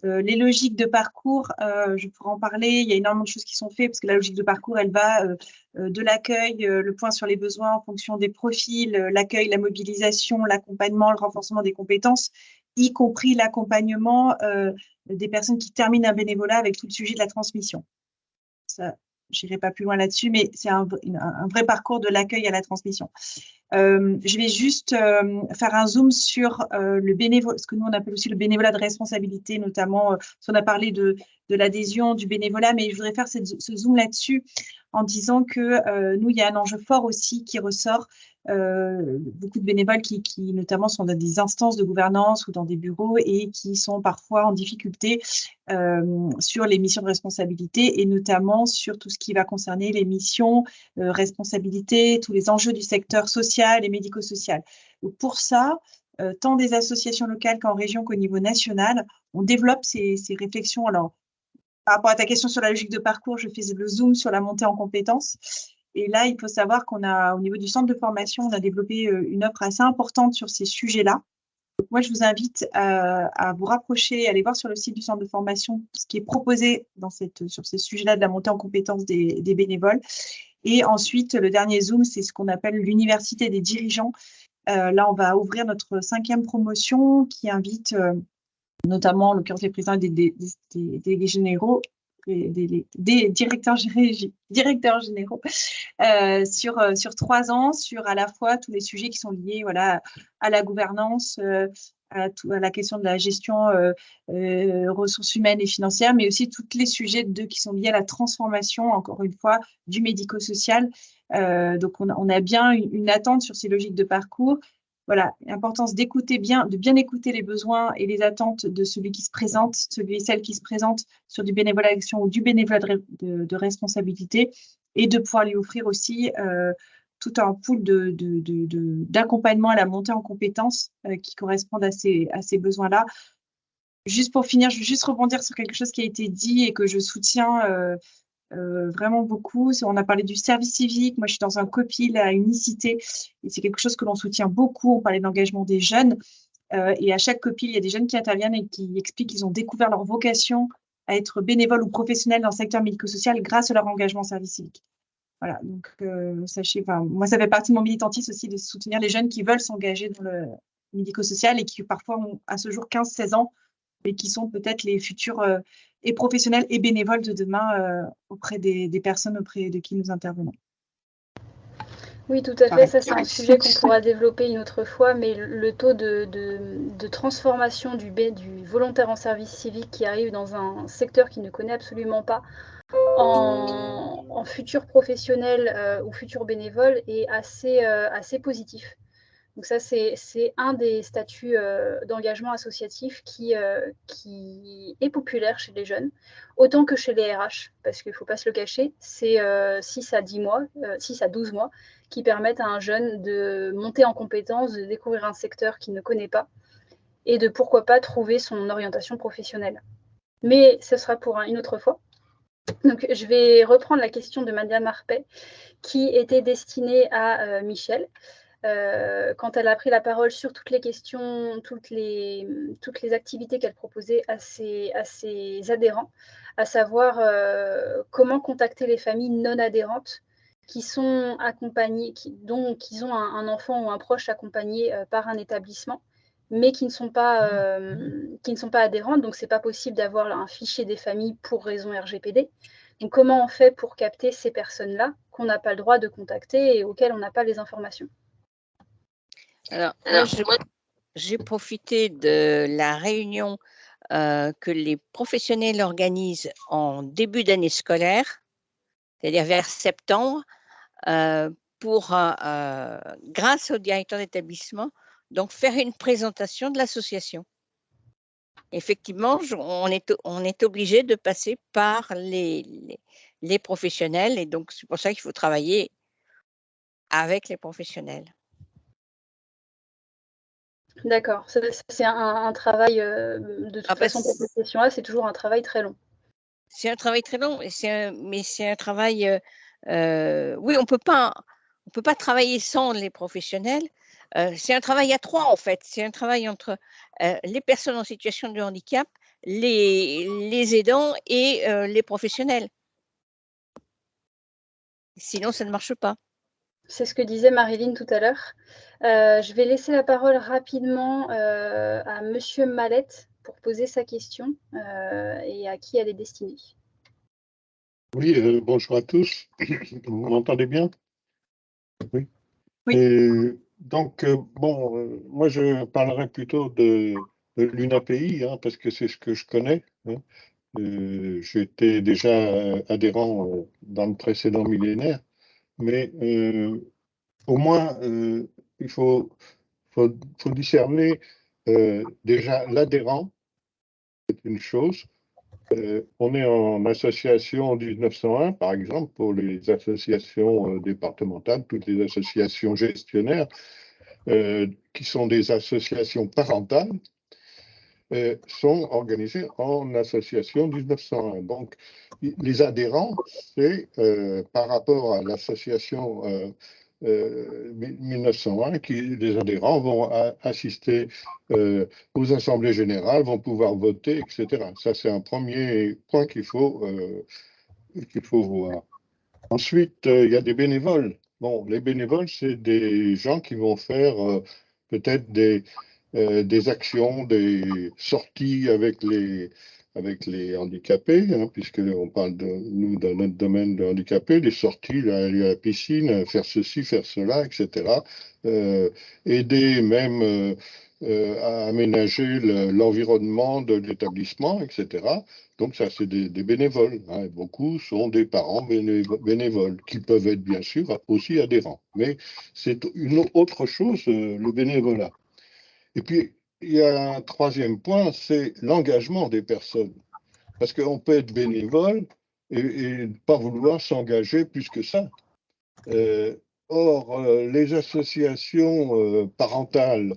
Les logiques de parcours, je pourrais en parler. Il y a énormément de choses qui sont faites parce que la logique de parcours, elle va de l'accueil, le point sur les besoins en fonction des profils, l'accueil, la mobilisation, l'accompagnement, le renforcement des compétences, y compris l'accompagnement des personnes qui terminent un bénévolat avec tout le sujet de la transmission. Ça, je n'irai pas plus loin là-dessus, mais c'est un vrai parcours de l'accueil à la transmission. Je vais juste faire un zoom sur le bénévolat, ce que nous on appelle aussi le bénévolat de responsabilité, notamment, on a parlé de l'adhésion, du bénévolat, mais je voudrais faire ce zoom là-dessus en disant que nous, il y a un enjeu fort aussi qui ressort. Beaucoup de bénévoles qui notamment sont dans des instances de gouvernance ou dans des bureaux et qui sont parfois en difficulté sur les missions de responsabilité et notamment sur tout ce qui va concerner les missions, responsabilité, tous les enjeux du secteur social et médico-social. Donc pour ça, tant des associations locales qu'en région qu'au niveau national, on développe ces réflexions. Alors, par rapport à ta question sur la logique de parcours, je fais le zoom sur la montée en compétences. Et là, il faut savoir qu'on a, au niveau du centre de formation, on a développé une offre assez importante sur ces sujets-là. Donc, moi, je vous invite à vous rapprocher, à aller voir sur le site du centre de formation ce qui est proposé sur ces sujets-là de la montée en compétences des bénévoles. Et ensuite, le dernier zoom, c'est ce qu'on appelle l'université des dirigeants. Là, on va ouvrir notre 5e promotion qui invite notamment, en l'occurrence, les présidents des délégués généraux, des directeurs généraux sur 3 ans, sur à la fois tous les sujets qui sont liés à la gouvernance, à la question de la gestion ressources humaines et financières, mais aussi tous les sujets qui sont liés à la transformation, encore une fois, du médico-social. Donc, on a bien une attente sur ces logiques de parcours. Voilà, l'importance de bien écouter les besoins et les attentes de celui qui se présente, celui et celle qui se présente sur du bénévolat d'action ou du bénévolat de responsabilité, et de pouvoir lui offrir aussi tout un pool d'accompagnement à la montée en compétences qui correspondent à ces besoins-là. Juste pour finir, je veux juste rebondir sur quelque chose qui a été dit et que je soutiens vraiment beaucoup. On a parlé du service civique. Moi, je suis dans un COPIL à Unicité et c'est quelque chose que l'on soutient beaucoup. On parlait d'engagement des jeunes et à chaque COPIL, il y a des jeunes qui interviennent et qui expliquent qu'ils ont découvert leur vocation à être bénévoles ou professionnels dans le secteur médico-social grâce à leur engagement au service civique. Voilà, donc sachez, moi, ça fait partie de mon militantisme aussi de soutenir les jeunes qui veulent s'engager dans le médico-social et qui parfois ont à ce jour 15-16 ans et qui sont peut-être les futurs et professionnels et bénévoles de demain auprès des personnes auprès de qui nous intervenons. Oui, tout à fait. Ça, c'est un sujet qu'on pourra développer une autre fois, mais le taux de transformation du volontaire en service civique qui arrive dans un secteur qu'il ne connaît absolument pas en futur professionnel ou futur bénévole est assez positif. Donc ça, c'est un des statuts d'engagement associatif qui est populaire chez les jeunes, autant que chez les RH, parce qu'il ne faut pas se le cacher, c'est 6 à 12 mois qui permettent à un jeune de monter en compétence, de découvrir un secteur qu'il ne connaît pas et de, pourquoi pas, trouver son orientation professionnelle. Mais ce sera pour une autre fois. Donc, je vais reprendre la question de Madame Arpet, qui était destinée à Michel. Quand elle a pris la parole sur toutes les questions, toutes les activités qu'elle proposait à ses adhérents, à savoir comment contacter les familles non adhérentes qui sont accompagnées, qui ont un enfant ou un proche accompagné par un établissement, mais qui ne sont pas adhérentes. Donc, ce n'est pas possible d'avoir un fichier des familles pour raison RGPD. Donc, comment on fait pour capter ces personnes-là qu'on n'a pas le droit de contacter et auxquelles on n'a pas les informations? Alors, moi, j'ai profité de la réunion que les professionnels organisent en début d'année scolaire, c'est-à-dire vers septembre, pour, grâce au directeur d'établissement, donc faire une présentation de l'association. Effectivement, on est obligé de passer par les professionnels, et donc c'est pour ça qu'il faut travailler avec les professionnels. D'accord, c'est un travail, de toute façon, pour cette question-là, c'est toujours un travail très long. C'est un travail très long, mais c'est un travail, oui, on peut pas travailler sans les professionnels. C'est un travail à 3 en fait. C'est un travail entre les personnes en situation de handicap, les aidants et les professionnels. Sinon, ça ne marche pas. C'est ce que disait Marilyn tout à l'heure. Je vais laisser la parole rapidement à Monsieur Mallette pour poser sa question et à qui elle est destinée. Oui, bonjour à tous. Vous m'entendez bien? Oui. Oui. Et donc, moi, je parlerai plutôt de l'UNAPI, parce que c'est ce que je connais. J'étais déjà adhérent dans le précédent millénaire, mais au moins, il faut discerner déjà l'adhérent, c'est une chose. On est en association en 1901, par exemple, pour les associations départementales, toutes les associations gestionnaires, qui sont des associations parentales, sont organisées en association 1901. Donc, les adhérents, c'est par rapport à l'association 1901, les adhérents vont assister aux assemblées générales, vont pouvoir voter, etc. Ça, c'est un premier point qu'il faut voir. Ensuite, il y a des bénévoles. Bon, les bénévoles, c'est des gens qui vont faire peut-être des actions, des sorties avec les handicapés, puisqu'on parle de nous dans notre domaine de handicapés, des sorties, aller à la piscine, faire ceci, faire cela, etc. Aider même à aménager l'environnement de l'établissement, etc. Donc ça, c'est des bénévoles. Beaucoup sont des parents bénévoles, qui peuvent être bien sûr aussi adhérents. Mais c'est une autre chose, le bénévolat. Et puis, il y a un troisième point, c'est l'engagement des personnes. Parce qu'on peut être bénévole et ne pas vouloir s'engager plus que ça. Or, les associations parentales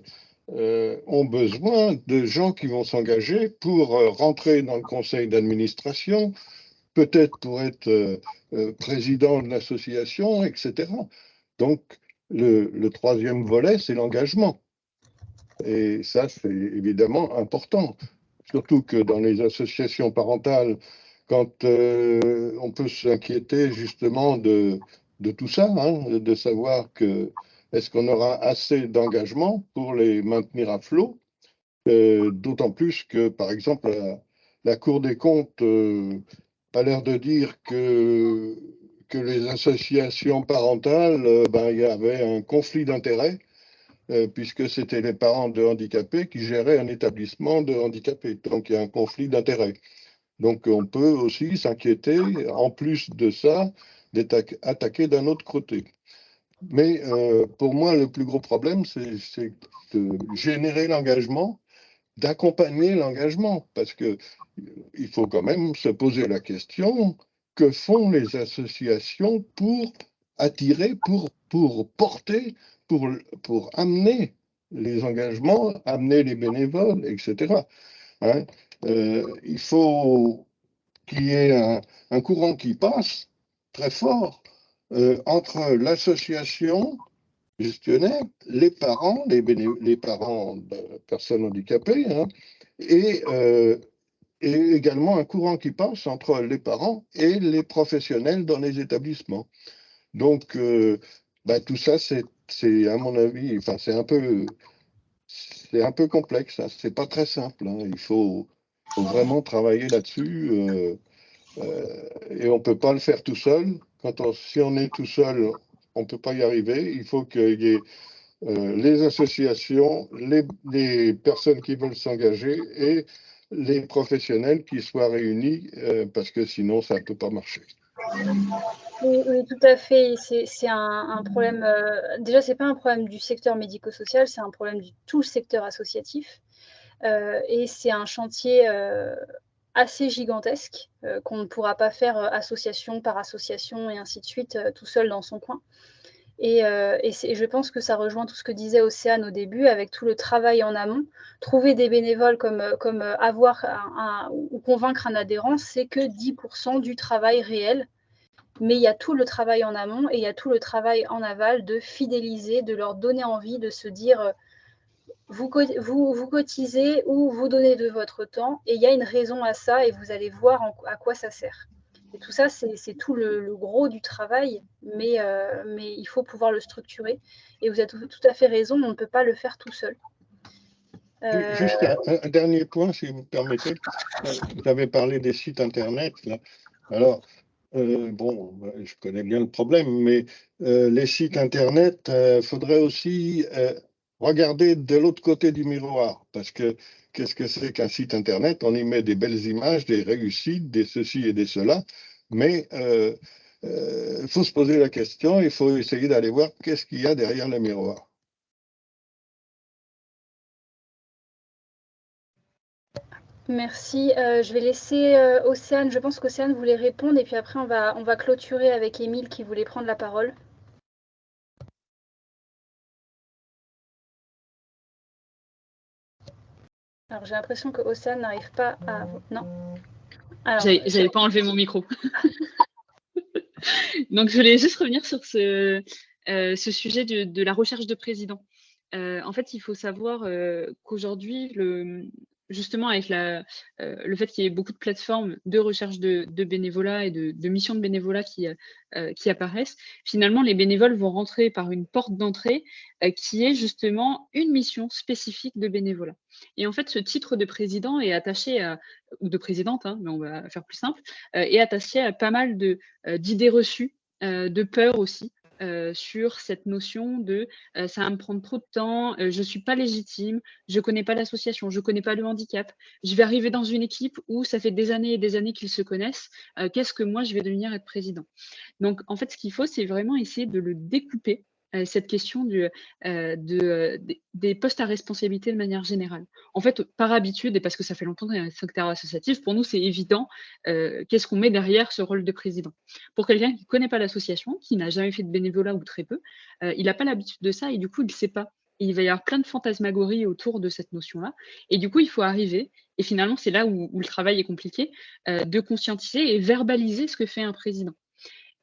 ont besoin de gens qui vont s'engager pour rentrer dans le conseil d'administration, peut-être pour être président de l'association, etc. Donc, le troisième volet, c'est l'engagement. Et ça, c'est évidemment important. Surtout que dans les associations parentales, quand on peut s'inquiéter justement de tout ça, hein, de savoir que est-ce qu'on aura assez d'engagement pour les maintenir à flot, d'autant plus que, par exemple, la Cour des comptes a l'air de dire que les associations parentales, il y avait un conflit d'intérêts, puisque c'était les parents de handicapés qui géraient un établissement de handicapés. Donc, il y a un conflit d'intérêts. Donc, on peut aussi s'inquiéter, en plus de ça, d'être attaqué d'un autre côté. Mais pour moi, le plus gros problème, c'est de générer l'engagement, d'accompagner l'engagement, parce que il faut quand même se poser la question, que font les associations pour attirer, pour porter, pour amener les engagements, amener les bénévoles, etc. Hein, il faut qu'il y ait un courant qui passe très fort entre l'association gestionnaire, les parents, les parents de personnes handicapées, hein, et également un courant qui passe entre les parents et les professionnels dans les établissements. Donc, tout ça, c'est à mon avis, enfin, c'est un peu complexe, hein, c'est pas très simple, hein, il faut vraiment travailler là-dessus. Et on ne peut pas le faire tout seul. Si on est tout seul, on ne peut pas y arriver. Il faut qu'il y ait les associations, les personnes qui veulent s'engager et les professionnels qui soient réunis, parce que sinon, ça ne peut pas marcher. Oui, tout à fait. C'est un problème. Déjà, ce n'est pas un problème du secteur médico-social, c'est un problème de tout le secteur associatif. Et c'est un chantier assez gigantesque qu'on ne pourra pas faire association par association et ainsi de suite tout seul dans son coin. Et je pense que ça rejoint tout ce que disait Océane au début avec tout le travail en amont. Trouver des bénévoles comme avoir ou convaincre un adhérent, c'est que 10% du travail réel. Mais il y a tout le travail en amont et il y a tout le travail en aval de fidéliser, de leur donner envie de se dire vous cotisez ou vous donnez de votre temps et il y a une raison à ça et vous allez voir à quoi ça sert. Et tout ça, c'est tout le gros du travail, mais il faut pouvoir le structurer. Et vous avez tout à fait raison, on ne peut pas le faire tout seul. Juste un dernier point, si vous me permettez. Vous avez parlé des sites Internet. Là. Alors, je connais bien le problème, mais les sites Internet, il faudrait aussi regarder de l'autre côté du miroir, parce que qu'est-ce que c'est qu'un site Internet? On y met des belles images, des réussites, des ceci et des cela, mais il faut se poser la question, il faut essayer d'aller voir qu'est-ce qu'il y a derrière le miroir. Merci. Je vais laisser Océane. Je pense qu'Océane voulait répondre et puis après on va clôturer avec Émile qui voulait prendre la parole. Alors j'ai l'impression que Océane n'arrive pas à... Non. J'avais pas enlevé mon micro. Donc je voulais juste revenir sur ce sujet de la recherche de président. En fait, il faut savoir qu'aujourd'hui, justement avec le fait qu'il y ait beaucoup de plateformes de recherche de bénévolat et de missions de bénévolat qui apparaissent, finalement, les bénévoles vont rentrer par une porte d'entrée qui est justement une mission spécifique de bénévolat. Et en fait, ce titre de président est attaché ou de présidente, hein, mais on va faire plus simple, est attaché à pas mal d'idées reçues, de peur aussi, sur cette notion de ça va me prendre trop de temps, je ne suis pas légitime, je ne connais pas l'association, je ne connais pas le handicap, je vais arriver dans une équipe où ça fait des années et des années qu'ils se connaissent, qu'est-ce que moi je vais devenir être président? Donc en fait, ce qu'il faut, c'est vraiment essayer de le découper, cette question des postes à responsabilité de manière générale. En fait, par habitude, et parce que ça fait longtemps qu'on est dans le secteur associatif, pour nous, c'est évident qu'est-ce qu'on met derrière ce rôle de président. Pour quelqu'un qui ne connaît pas l'association, qui n'a jamais fait de bénévolat ou très peu, il n'a pas l'habitude de ça et du coup, il ne sait pas. Et il va y avoir plein de fantasmagories autour de cette notion-là. Et du coup, il faut arriver, et finalement, c'est là où le travail est compliqué, de conscientiser et verbaliser ce que fait un président.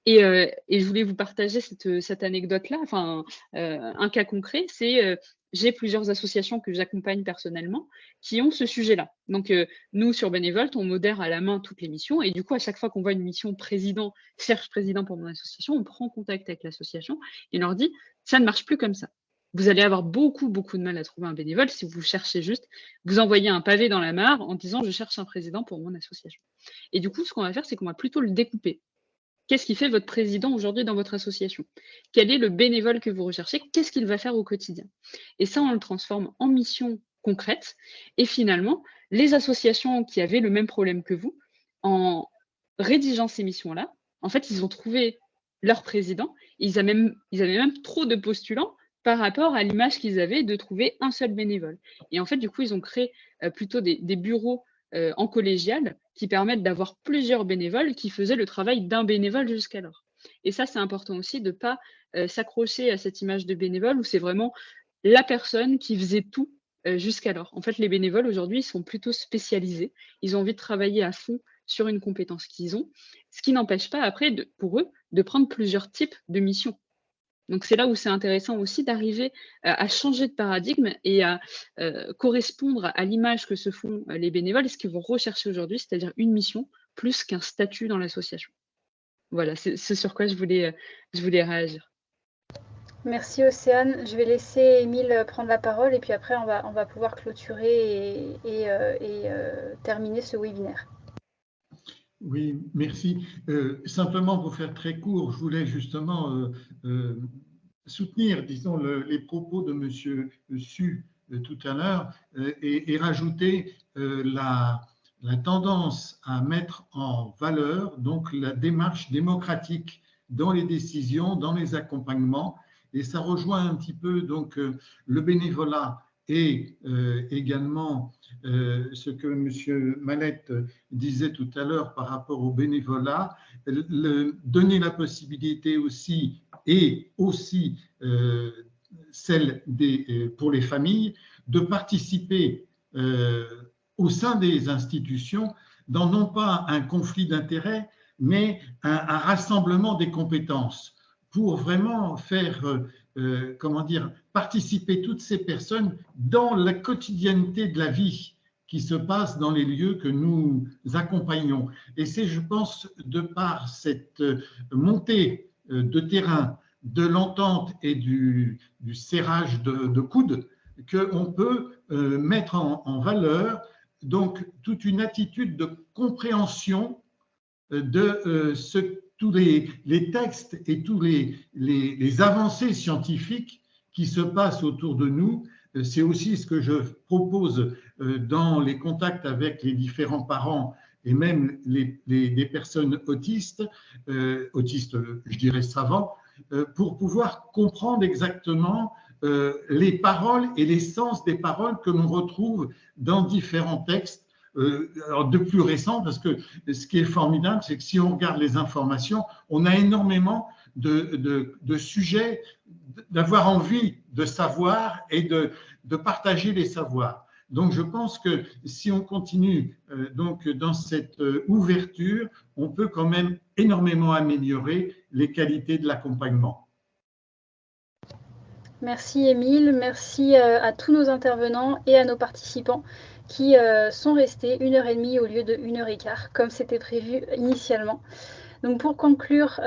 Et je voulais vous partager cette anecdote-là, enfin, un cas concret, c'est j'ai plusieurs associations que j'accompagne personnellement qui ont ce sujet-là. Donc, nous, sur Bénévolte, on modère à la main toutes les missions. Et du coup, à chaque fois qu'on voit une mission président, cherche président pour mon association, on prend contact avec l'association et on leur dit, ça ne marche plus comme ça. Vous allez avoir beaucoup de mal à trouver un bénévole si vous cherchez juste, vous envoyez un pavé dans la mare en disant, je cherche un président pour mon association. Et du coup, ce qu'on va faire, c'est qu'on va plutôt le découper. Qu'est-ce qui fait votre président aujourd'hui dans votre association? Quel est le bénévole que vous recherchez? Qu'est-ce qu'il va faire au quotidien? Et ça, on le transforme en mission concrète. Et finalement, les associations qui avaient le même problème que vous, en rédigeant ces missions-là, en fait, ils ont trouvé leur président. Ils avaient même trop de postulants par rapport à l'image qu'ils avaient de trouver un seul bénévole. Et en fait, du coup, ils ont créé plutôt des bureaux en collégial qui permettent d'avoir plusieurs bénévoles qui faisaient le travail d'un bénévole jusqu'alors. Et ça, c'est important aussi de ne pas s'accrocher à cette image de bénévole où c'est vraiment la personne qui faisait tout jusqu'alors. En fait, les bénévoles, aujourd'hui, ils sont plutôt spécialisés. Ils ont envie de travailler à fond sur une compétence qu'ils ont, ce qui n'empêche pas après, pour eux, de prendre plusieurs types de missions. Donc, c'est là où c'est intéressant aussi d'arriver à changer de paradigme et à correspondre à l'image que se font les bénévoles et ce qu'ils vont rechercher aujourd'hui, c'est-à-dire une mission plus qu'un statut dans l'association. Voilà, c'est ce sur quoi je voulais réagir. Merci Océane. Je vais laisser Émile prendre la parole et puis après, on va pouvoir clôturer et terminer ce webinaire. Oui, merci. Simplement pour faire très court, je voulais justement soutenir, disons, les propos de M. Su tout à l'heure et rajouter la tendance à mettre en valeur donc la démarche démocratique dans les décisions, dans les accompagnements. Et ça rejoint un petit peu donc le bénévolat et également ce que M. Mallette disait tout à l'heure par rapport au bénévolat, donner la possibilité aussi et aussi celle pour les familles de participer au sein des institutions dans non pas un conflit d'intérêts, mais un rassemblement des compétences pour vraiment faire comment dire, participer toutes ces personnes dans la quotidienneté de la vie qui se passe dans les lieux que nous accompagnons. Et c'est, je pense, de par cette montée de terrain, de l'entente et du serrage de coudes qu'on peut mettre en valeur donc toute une attitude de compréhension de tous les textes et tous les avancées scientifiques qui se passent autour de nous. C'est aussi ce que je propose dans les contacts avec les différents parents et même les personnes autistes, je dirais savants, pour pouvoir comprendre exactement les paroles et les sens des paroles que l'on retrouve dans différents textes. Alors de plus récent, parce que ce qui est formidable, c'est que si on regarde les informations, on a énormément de sujets, d'avoir envie de savoir et de partager les savoirs. Donc je pense que si on continue donc dans cette ouverture, on peut quand même énormément améliorer les qualités de l'accompagnement. Merci Émile, merci à tous nos intervenants et à nos participants qui sont restés 1h30 au lieu de 1h15, comme c'était prévu initialement. Donc pour conclure,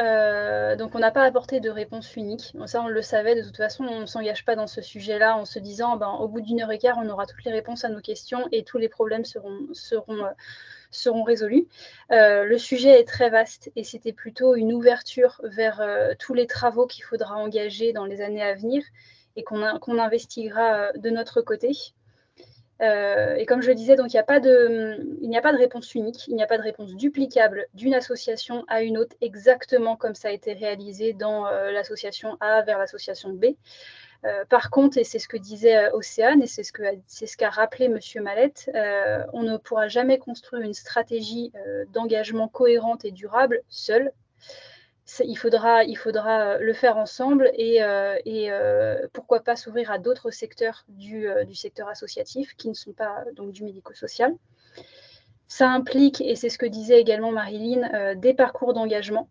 donc on n'a pas apporté de réponse unique. Bon, ça, on le savait, de toute façon, on ne s'engage pas dans ce sujet-là en se disant au bout d'1h15, on aura toutes les réponses à nos questions et tous les problèmes seront résolus. Le sujet est très vaste et c'était plutôt une ouverture vers tous les travaux qu'il faudra engager dans les années à venir et qu'on investiguera de notre côté. Et comme je le disais, donc il n'y a pas de réponse unique, il n'y a pas de réponse duplicable d'une association à une autre, exactement comme ça a été réalisé dans l'association A vers l'association B. Par contre, et c'est ce que disait Océane, et c'est ce qu'a rappelé M. Mallette, on ne pourra jamais construire une stratégie d'engagement cohérente et durable seul. Il faudra le faire ensemble et pourquoi pas s'ouvrir à d'autres secteurs du secteur associatif qui ne sont pas donc du médico-social. Ça implique, et c'est ce que disait également Marilyn, des parcours d'engagement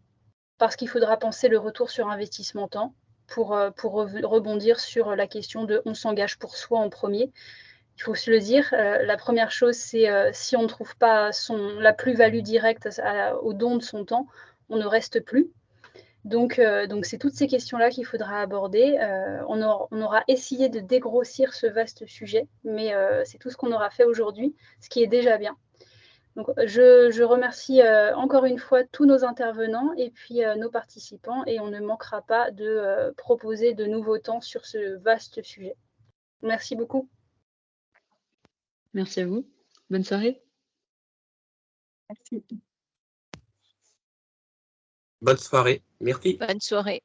parce qu'il faudra penser le retour sur investissement temps. pour rebondir sur la question de on s'engage pour soi en premier. Il faut se le dire, la première chose, c'est si on ne trouve pas la plus-value directe au don de son temps, on ne reste plus. Donc c'est toutes ces questions-là qu'il faudra aborder. On aura essayé de dégrossir ce vaste sujet, mais c'est tout ce qu'on aura fait aujourd'hui, ce qui est déjà bien. Donc, je remercie encore une fois tous nos intervenants et puis nos participants, et on ne manquera pas de proposer de nouveaux temps sur ce vaste sujet. Merci beaucoup. Merci à vous. Bonne soirée. Merci. Bonne soirée. Merci. Bonne soirée.